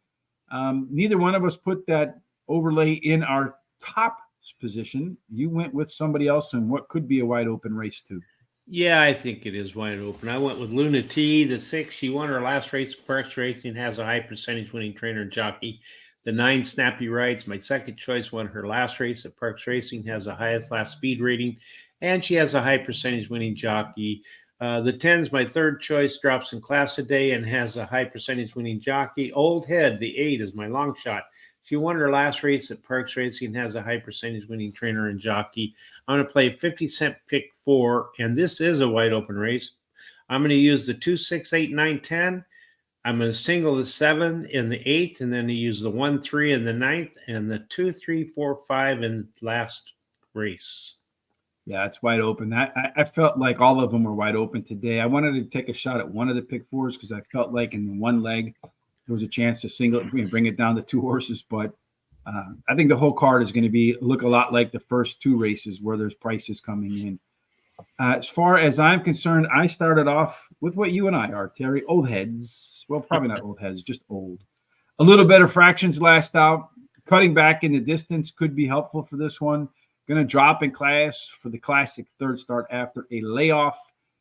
Neither one of us put that overlay in our top position. You went with somebody else in what could be a wide open race too. Yeah, I think it is wide open. I went with Luna T, the 6. She won her last race at Parx Racing, has a high percentage winning trainer and jockey. The 9, Snappy Rides, my second choice, won her last race at Parx Racing, has the highest last speed rating, and she has a high percentage winning jockey. The 10's my third choice, drops in class today and has a high percentage winning jockey. Old Head, the 8, is my long shot. She won her last race at Parx Racing and has a high percentage winning trainer and jockey. I'm going to play 50-cent pick 4, and this is a wide open race. I'm going to use the 2, 6, 8, 9, 10. I'm going to single the 7 in the 8th, and then use the 1, 3 in the 9th, and the 2, 3, 4, 5 in the last race. Yeah, it's wide open. I felt like all of them were wide open today. I wanted to take a shot at one of the pick 4s because I felt like in one leg there was a chance to single it, bring it down to 2 horses. But I think the whole card is going to look a lot like the first 2 races where there's prices coming in. As far as I'm concerned, I started off with what you and I are, Terry, old heads. Well, probably not old heads, just old. A little better fractions last out. Cutting back in the distance could be helpful for this one. Going to drop in class for the classic third start after a layoff.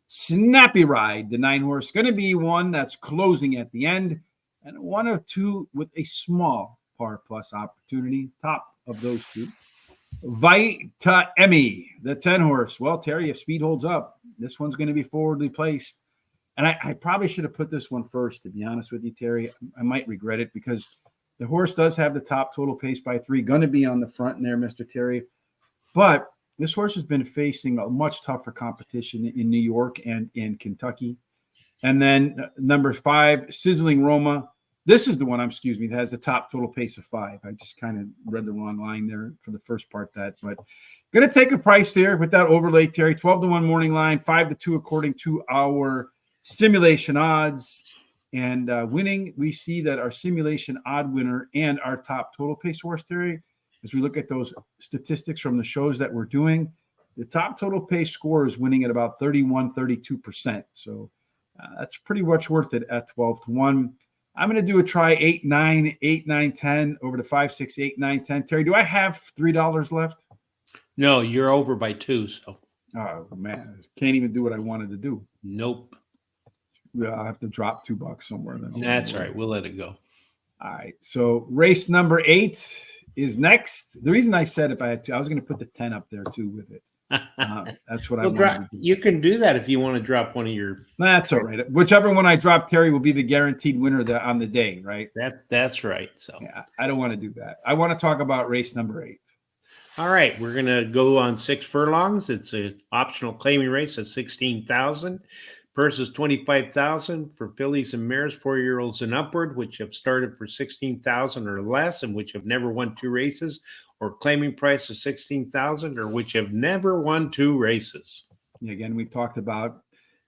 Snappy Ride, the 9-horse, going to be one that's closing at the end, and one of two with a small par plus opportunity. Top of those two. Vita Emmy, the 10-horse. Well, Terry, if speed holds up, this one's going to be forwardly placed. And I probably should have put this one first, to be honest with you, Terry. I might regret it because the horse does have the top total pace by 3, going to be on the front in there, Mr. Terry. But this horse has been facing a much tougher competition in New York and in Kentucky. And then number 5, Sizzling Roma. This is the one, that has the top total pace of 5. I just kind of read the wrong line there for the first part that. But going to take a price there with that overlay, Terry. 12-1 morning line, 5-2 according to our simulation odds. And winning, we see that our simulation odd winner and our top total pace horse, Terry, as we look at those statistics from the shows that we're doing, the top total pace score is winning at about 32%. So that's pretty much worth it at 12-1. I'm going to do a try 8, 9, 8, 9, 10 over to 5, 6, 8, 9, 10. Terry, do I have $3 left? No, you're over by 2. So, oh man, can't even do what I wanted to do. Nope. Yeah, I'll have to drop $2 somewhere. Then that's all right. We'll let it go. All right. So race number 8 is next. The reason I said if I had to, I was going to put the 10 up there too with it. That's what I want. You can do that if you want to drop one of your. That's all right. Whichever one I drop, Terry, will be the guaranteed winner on the day, right? That's right. So yeah, I don't want to do that. I want to talk about race number 8. All right, we're gonna go on 6 furlongs. It's an optional claiming race at 16,000. Purse is 25,000 for fillies and mares, 4-year-olds and upward, which have started for 16,000 or less and which have never won 2 races, or claiming price of 16,000, or which have never won 2 races. Again, we talked about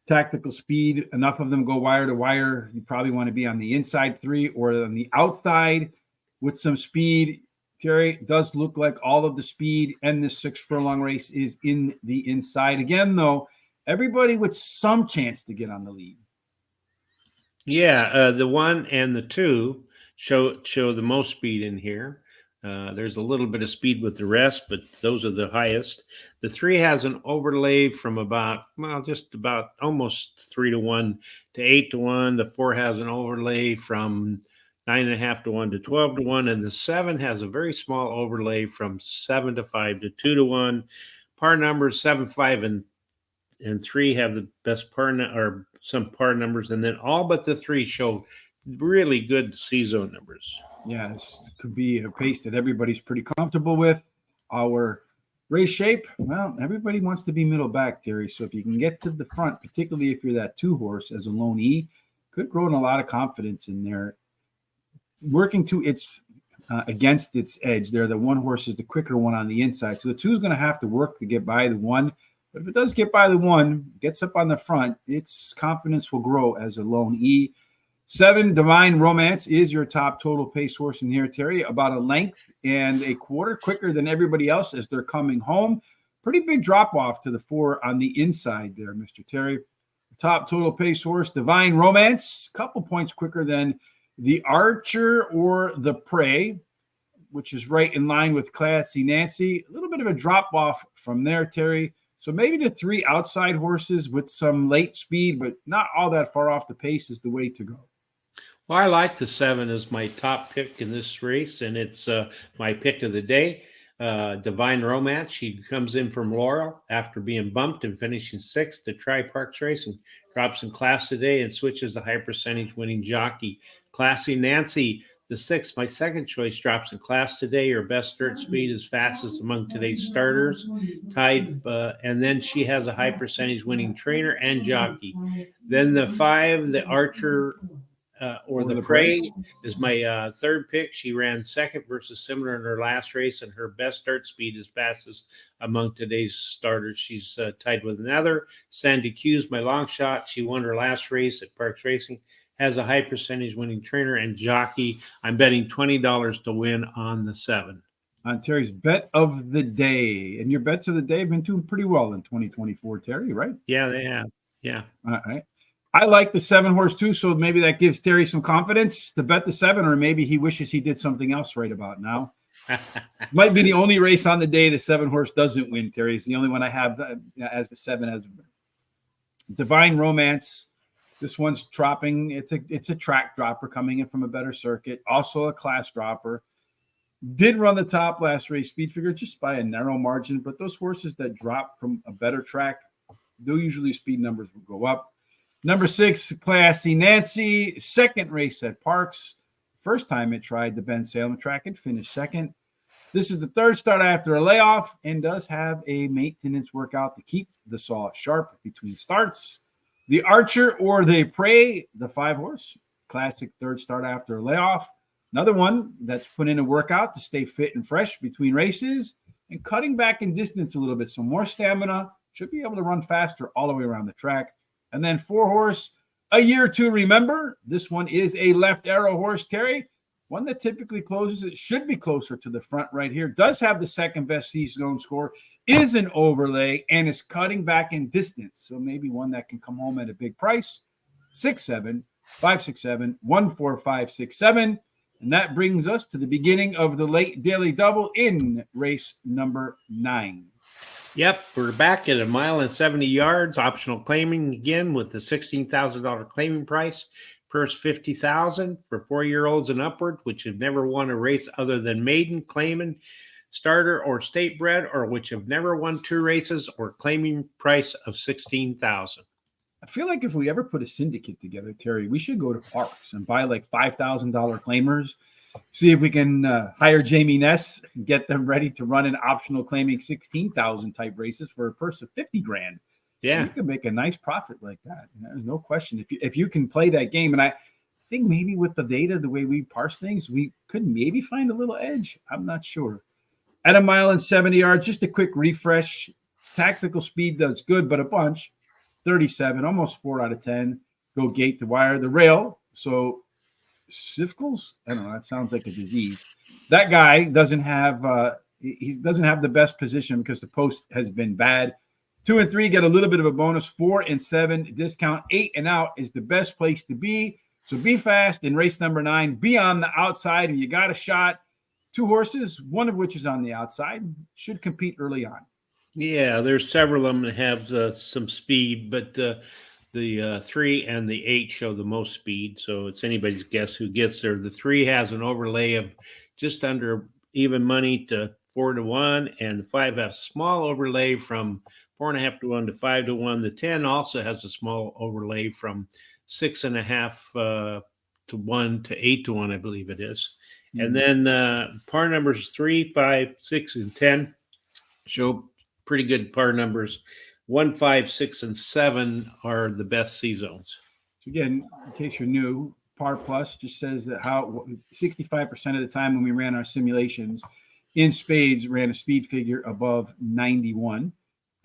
tactical speed. Enough of them go wire to wire. You probably want to be on the inside 3 or on the outside with some speed. Terry, does look like all of the speed and this 6 furlong race is in the inside. Again, though, everybody with some chance to get on the lead. Yeah, the 1 and the 2 show the most speed in here. There's a little bit of speed with the rest, but those are the highest. The 3 has an overlay from just about almost 3-1 to 8-1. The 4 has an overlay from 9.5 to 1 to 12 to 1, and the 7 has a very small overlay from 7 to 5 to 2 to 1. Par numbers 7, 5, and 3 have the best or some par numbers, and then all but the 3 show really good C-zone numbers. Yeah, this could be a pace that everybody's pretty comfortable with. Our race shape, well, everybody wants to be middle back, Terry. So if you can get to the front, particularly if you're that 2-horse as a lone E, could grow in a lot of confidence in there. Working to its against its edge there. The 1-horse is the quicker one on the inside. So the 2 is going to have to work to get by the 1. But if it does get by the 1, gets up on the front, its confidence will grow as a lone E. 7, Divine Romance is your top total pace horse in here, Terry. About a length and a quarter quicker than everybody else as they're coming home. Pretty big drop off to the 4 on the inside there, Mr. Terry. Top total pace horse, Divine Romance, couple points quicker than the Archer or the Prey, which is right in line with Classy Nancy. A little bit of a drop off from there, Terry. So maybe the 3 outside horses with some late speed, but not all that far off the pace is the way to go. Well, I like the 7 as my top pick in this race, and it's my pick of the day. Divine Romance. She comes in from Laurel after being bumped and finishing 6th to try Parx Racing. Drops in class today and switches to high percentage winning jockey. Classy Nancy, the 6th, my second choice, drops in class today. Her best start speed is fastest among today's starters. Tied, and then she has a high percentage winning trainer and jockey. Then the 5, the Archer or the Prey is my third pick. She ran second versus similar in her last race, and her best start speed is fastest among today's starters. She's tied with another. Sandy Q's my long shot. She won her last race at Parx Racing. Has a high percentage winning trainer and jockey. I'm betting $20 to win on the 7. on Terry's bet of the day. And your bets of the day have been doing pretty well in 2024, Terry, right? Yeah, they have. Yeah. All right. I like the 7-horse too, so maybe that gives Terry some confidence to bet the 7, or maybe he wishes he did something else right about now. Might be the only race on the day the 7-horse doesn't win, Terry. It's the only one I have as the 7 as Divine Romance. This one's dropping. It's a track dropper coming in from a better circuit. Also a class dropper. Did run the top last race speed figure just by a narrow margin, but those horses that drop from a better track, they'll usually speed numbers will go up. Number 6, Classy Nancy, second race at Parx. First time it tried the Ben Salem track and finished second. This is the third start after a layoff and does have a maintenance workout to keep the saw sharp between starts. The Archer or the Prey, the 5-horse, classic third start after a layoff. Another one that's put in a workout to stay fit and fresh between races and cutting back in distance a little bit. So more stamina, should be able to run faster all the way around the track. And then 4-horse, a year to remember. This one is a left arrow horse, Terry. One that typically closes. It should be closer to the front right here. Does have the second best C-zone score. Is an overlay and is cutting back in distance. So maybe one that can come home at a big price. 6-7, 5-6-7, 1-4-5-6-7. And that brings us to the beginning of the late daily double in race number 9. Yep, we're back at 1 mile and 70 yards. Optional claiming again with the $16,000 claiming price. Purse $50,000 for 4-year-olds and upward, which have never won a race other than maiden, claiming, starter, or state bred, or which have never won 2 races, or claiming price of $16,000. I feel like if we ever put a syndicate together, Terry, we should go to Parx and buy like $5,000 claimers. See if we can hire Jamie Ness and get them ready to run an optional claiming 16,000 type races for a purse of 50 grand. Yeah, you can make a nice profit like that. There's no question. If you can play that game, and I think maybe with the data, the way we parse things, we could maybe find a little edge. I'm not sure. At 1 mile and 70 yards, just a quick refresh. Tactical speed does good, but a bunch. 37, almost 4 out of 10. Go gate to wire. The rail. So Sifkels? I don't know. That sounds like a disease. That guy doesn't have he doesn't have the best position because the post has been bad. 2 and 3 get a little bit of a bonus. 4 and 7 discount. 8 and out is the best place to be. So be fast in race number 9. Be on the outside, and you got a shot. 2 horses, one of which is on the outside, should compete early on. Yeah, there's several of them that have some speed, but the 3 and the 8 show the most speed. So it's anybody's guess who gets there. The 3 has an overlay of just under even money to 4-1, and the 5 has a small overlay from 4.5-1 to 5-1. The 10 also has a small overlay from 6.5 to 1 to 8-1, I believe it is. And then par numbers 3, 5, 6, and 10 show pretty good par numbers. 1, 5, 6, and 7 are the best C zones. So again, in case you're new, Par Plus just says that how 65% of the time when we ran our simulations in spades ran a speed figure above 91.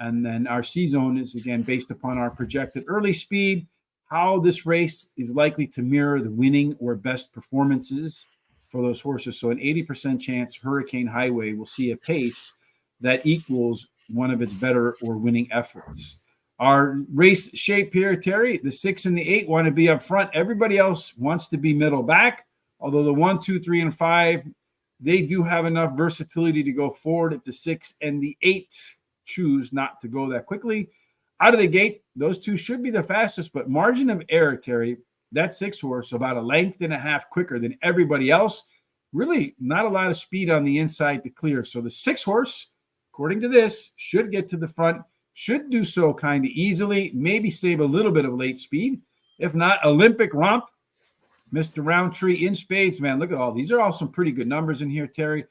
And then our C zone is again based upon our projected early speed, how this race is likely to mirror the winning or best performances for those horses. So an 80% chance Hurricane Highway will see a pace that equals one of its better or winning efforts. Our race shape here, Terry, the 6 and the 8 want to be up front. Everybody else wants to be middle back, although the 1, 2, 3, and 5, they do have enough versatility to go forward if the 6 and the 8 choose not to go that quickly. Out of the gate, those 2 should be the fastest, but margin of error, Terry, that 6 horse about a length and a half quicker than everybody else. Really not a lot of speed on the inside to clear. So the 6 horse, according to this, should get to the front, should do so kind of easily, maybe save a little bit of late speed. If not, Olympic Romp, Mr. Roundtree in spades, man, look at all. These are all some pretty good numbers in here, Terry.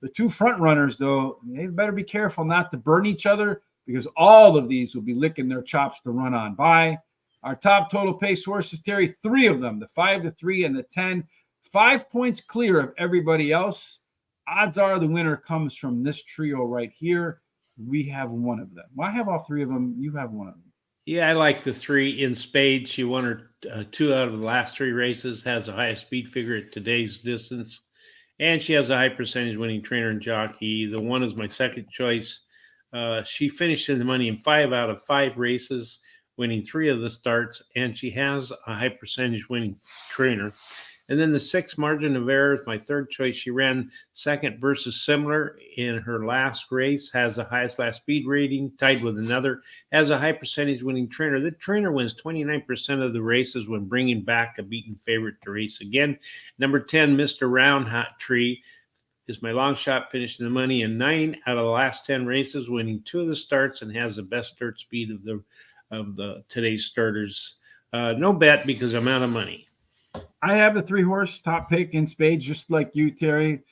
The 2 front runners, though, they better be careful not to burn each other because all of these will be licking their chops to run on by. Our top total pace horses, Terry, 3 of them, the 5, the 3, and the 10, 5 points clear of everybody else. Odds are the winner comes from this trio right here. We have one of them. Well, I have all 3 of them. You have one of them. Yeah, I like the 3 in spades. She won her 2 out of the last 3 races, has the highest speed figure at today's distance. and she has a high percentage winning trainer and jockey. The 1 is my second choice. She finished in the money in 5 out of 5 races, winning 3 of the starts, and she has a high percentage winning trainer. And then the 6 margin of error is my third choice. She ran second versus similar in her last race, has the highest last speed rating, tied with another, has a high percentage winning trainer. The trainer wins 29% of the races when bringing back a beaten favorite to race again. Number 10, Mr. Round Hot Tree, is my long shot, finishing the money in 9 out of the last 10 races, winning 2 of the starts, and has the best start speed of the today's starters. No bet because I'm out of money. I have the 3-horse top pick in spades, just like you, Terry.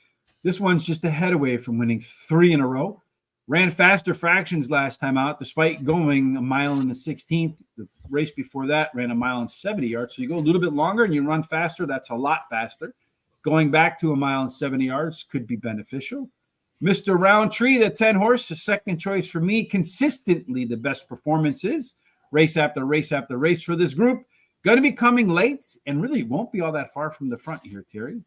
This one's just a head away from winning 3 in a row. Ran faster fractions last time out, despite going a mile in the 16th. The race before that ran a mile and 70 yards. So you go a little bit longer and you run faster. That's a lot faster. Going back to a mile and 70 yards could be beneficial. Mr. Roundtree, the 10-horse, the second choice for me. Consistently the best performances, race after race after race for this group. Going to be coming late and really won't be all that far from the front here, Terry.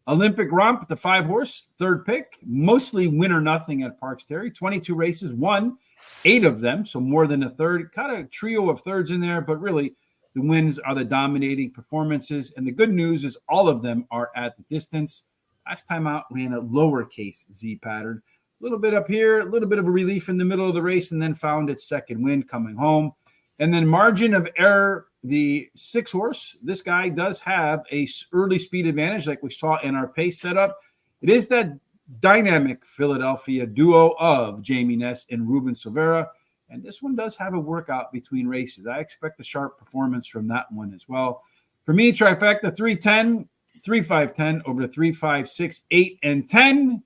Olympic Romp, the 5-horse, third pick. Mostly win or nothing at Parx, Terry. 22 races, won 8 of them, so more than a third. Kind of a trio of thirds in there, but really the wins are the dominating performances. And the good news is all of them are at the distance. Last time out, ran a lowercase Z pattern. A little bit up here, a little bit of a relief in the middle of the race, and then found its second win coming home. And then margin of error, the 6-horse. This guy does have a early speed advantage like we saw in our pace setup. It is that dynamic Philadelphia duo of Jamie Ness and Ruben Silvera. And this one does have a workout between races. I expect a sharp performance from that one as well. For me, trifecta 3-10, 3-5-10 over 3-5-6, 8, and 10.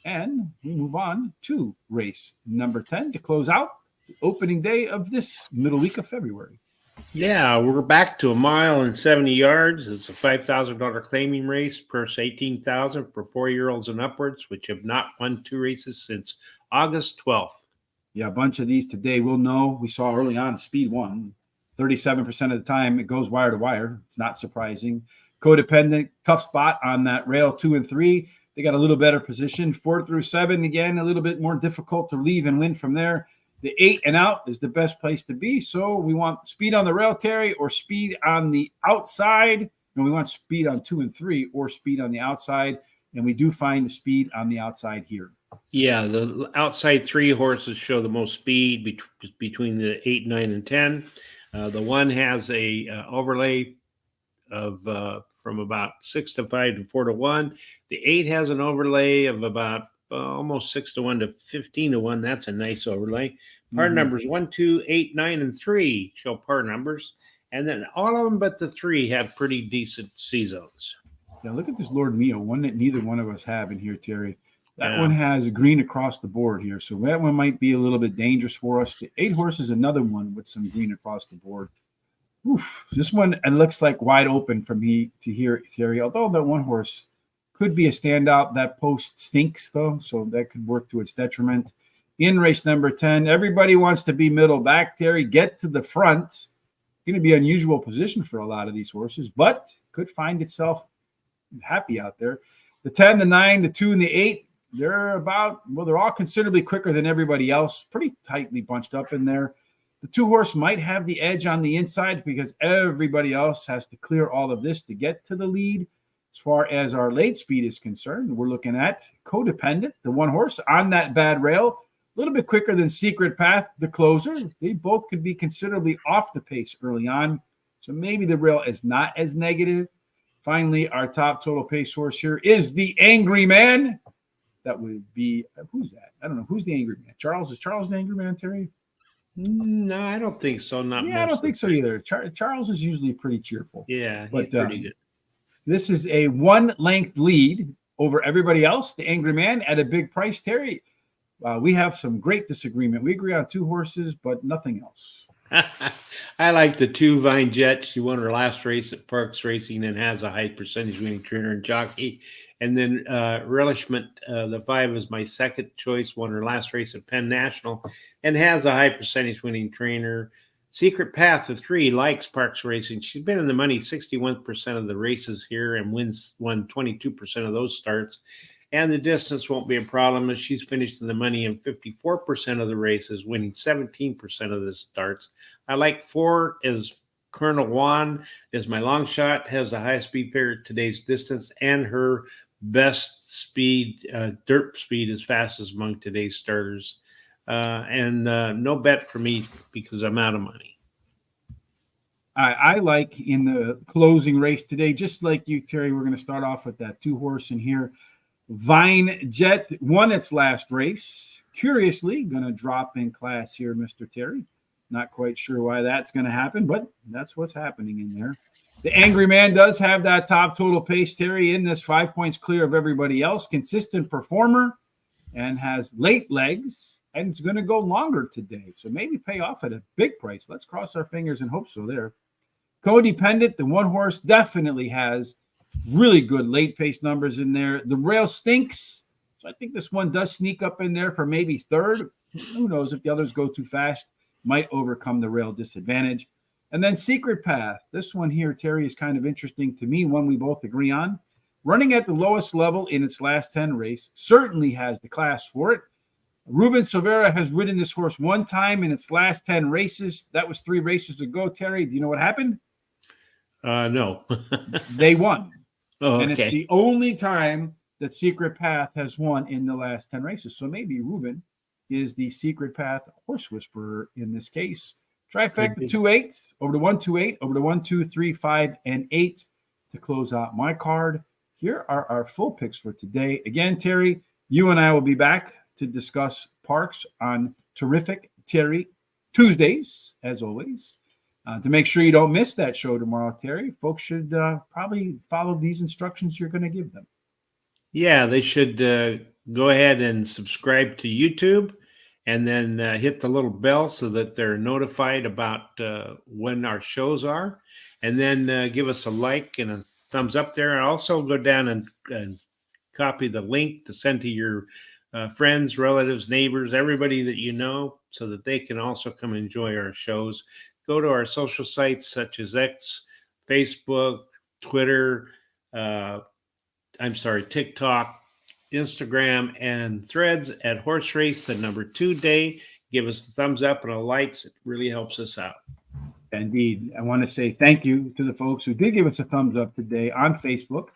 And we move on to race number 10 to close out the opening day of this middle week of February. Yeah, we're back to a mile and 70 yards. It's a $5,000 claiming race, purse $18,000 for 4-year-olds and upwards, which have not won 2 races since August 12th. Yeah, a bunch of these today. We'll know. We saw early on speed 1. 37% of the time it goes wire to wire. It's not surprising. Codependent, tough spot on that rail 2 and 3. They got a little better position. 4 through 7, again, a little bit more difficult to leave and win from there. The 8 and out is the best place to be. So we want speed on the rail, Terry, or speed on the outside. And we want speed on 2 and 3 or speed on the outside. And we do find the speed on the outside here. Yeah, the outside 3 horses show the most speed between the 8, 9, and 10. The 1 has a overlay of from about 6 to 5 to 4 to 1. The 8 has an overlay of about almost 6 to 1 to 15 to 1. That's a nice overlay. Par numbers 1, 2, 8, 9, and 3 show par numbers. And then all of them but the 3 have pretty decent C zones. Now look at this Lord Mio, one that neither one of us have in here, Terry. That one has a green across the board here. So that one might be a little bit dangerous for us. The 8-horse is another one with some green across the board. Oof, this one, it looks like wide open for me to hear, Terry. Although that 1-horse could be a standout. That post stinks, though, so that could work to its detriment. In race number 10, everybody wants to be middle back, Terry. Get to the front. Going to be an unusual position for a lot of these horses, but could find itself happy out there. The 10, the 9, the 2, and the 8, they're all considerably quicker than everybody else. Pretty tightly bunched up in there. The 2-horse might have the edge on the inside because everybody else has to clear all of this to get to the lead. As far as our late speed is concerned, we're looking at Codependent, the 1-horse, on that bad rail. A little bit quicker than Secret Path, the closer. They both could be considerably off the pace early on. So maybe the rail is not as negative. Finally, our top total pace horse here is the Angry Man. That would be, who's that? I don't know. Who's the Angry Man? Charles? Is Charles the Angry Man, Terry? No, I don't think so. I don't think so either. Charles is usually pretty cheerful. Yeah, but pretty good. This is a 1-length lead over everybody else. The Angry Man at a big price, Terry. We have some great disagreement. We agree on 2 horses, but nothing else. I like the 2 Vine Jet. She won her last race at Parx Racing and has a high percentage winning trainer and jockey. And then Relishment, the 5 is my second choice, won her last race at Penn National and has a high percentage winning trainer. Secret Path of 3 likes Parx Racing. She's been in the money 61% of the races here and won 22% of those starts. And the distance won't be a problem as she's finished in the money in 54% of the races, winning 17% of the starts. I like 4 as Colonel Juan is my long shot, has the highest speed pair at today's distance, and her best speed, dirt speed, is fastest among today's starters. No bet for me because I'm out of money. I like in the closing race today, just like you, Terry, we're going to start off with that 2-horse in here. Vine Jet won its last race. Curiously, going to drop in class here, Mr. Terry. Not quite sure why that's going to happen, but that's what's happening in there. The Angry Man does have that top total pace, Terry, in this 5 points clear of everybody else. Consistent performer and has late legs, and it's going to go longer today. So maybe pay off at a big price. Let's cross our fingers and hope so there. Codependent, the 1-horse, definitely has really good late pace numbers in there. The rail stinks, so I think this one does sneak up in there for maybe third. Who knows if the others go too fast, might overcome the rail disadvantage. And then Secret Path. This one here, Terry, is kind of interesting to me, one we both agree on. Running at the lowest level in its last 10 race, certainly has the class for it. Ruben Silveira has ridden this horse one time in its last 10 races. That was 3 races ago, Terry. Do you know what happened? No. They won. Oh, okay. And it's the only time that Secret Path has won in the last 10 races. So maybe Ruben is the Secret Path horse whisperer in this case. Trifecta 2-8, over to 1-2-8, over to 1-2, 3, 5, and 8 to close out my card. Here are our full picks for today. Again, Terry, you and I will be back to discuss Parx on Terrific Terry Tuesdays, as always. To make sure you don't miss that show tomorrow, Terry, folks should probably follow these instructions you're going to give them. Yeah, they should go ahead and subscribe to YouTube and then hit the little bell so that they're notified about when our shows are. And then give us a like and a thumbs up there. And also go down and copy the link to send to your friends, relatives, neighbors, everybody that you know, so that they can also come enjoy our shows. Go to our social sites such as X, Facebook, Twitter, TikTok, Instagram, and Threads at Horse Race, the number 2 day. Give us a thumbs up and a likes. It really helps us out. Indeed. I want to say thank you to the folks who did give us a thumbs up today on Facebook.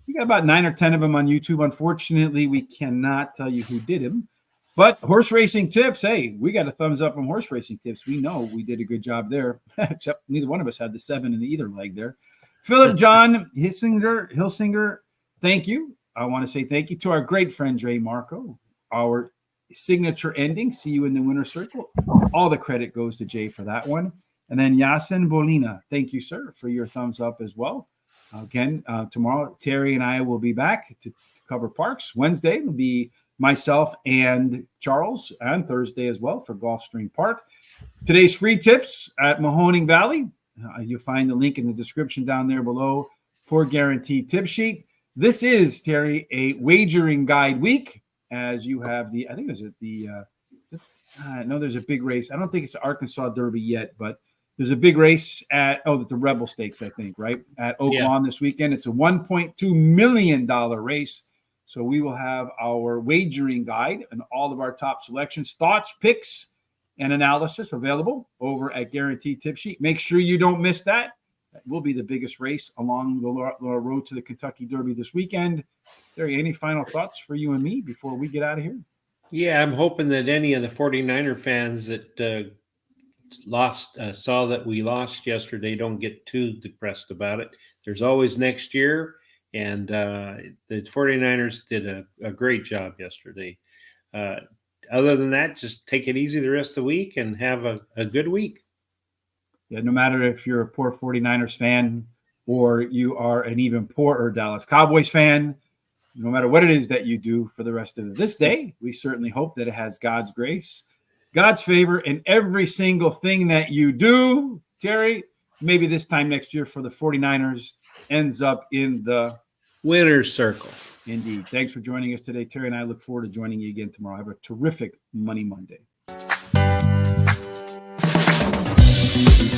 We got about 9 or 10 of them on YouTube. Unfortunately, we cannot tell you who did them. But Horse Racing Tips, hey, we got a thumbs up from Horse Racing Tips. We know we did a good job there, except neither one of us had the 7 in either leg there. Philip John Hilsinger, thank you. I want to say thank you to our great friend, Dre Marco, our signature ending. See you in the winner's circle. All the credit goes to Jay for that one. And then Yasin Bolina, thank you, sir, for your thumbs up as well. Again, tomorrow, Terry and I will be back to cover Parx. Wednesday will be myself and Charles, and Thursday as well for Gulfstream Park. Today's free tips at Mahoning Valley. You'll find the link in the description down there below for guaranteed tip sheet. This is, Terry, a wagering guide week, as you have the, I think it was no, there's a big race. I don't think it's the Arkansas Derby yet, but there's a big race at, the Rebel Stakes, I think, right? At Oak Lawn this weekend. It's a $1.2 million race. So we will have our wagering guide and all of our top selections, thoughts, picks, and analysis available over at Guaranteed Tip Sheet. Make sure you don't miss that. That will be the biggest race along the road to the Kentucky Derby this weekend. Terry, any final thoughts for you and me before we get out of here? Yeah, I'm hoping that any of the 49er fans that saw that we lost yesterday don't get too depressed about it. There's always next year. And the 49ers did a great job yesterday. Other than that, just take it easy the rest of the week and have a good week. Yeah, no matter if you're a poor 49ers fan or you are an even poorer Dallas Cowboys fan, no matter what it is that you do for the rest of this day, we certainly hope that it has God's grace, God's favor in every single thing that you do. Terry, maybe this time next year for the 49ers ends up in the winner's circle. Indeed. Thanks for joining us today, Terry, and I look forward to joining you again tomorrow. Have a terrific Money Monday. Bye.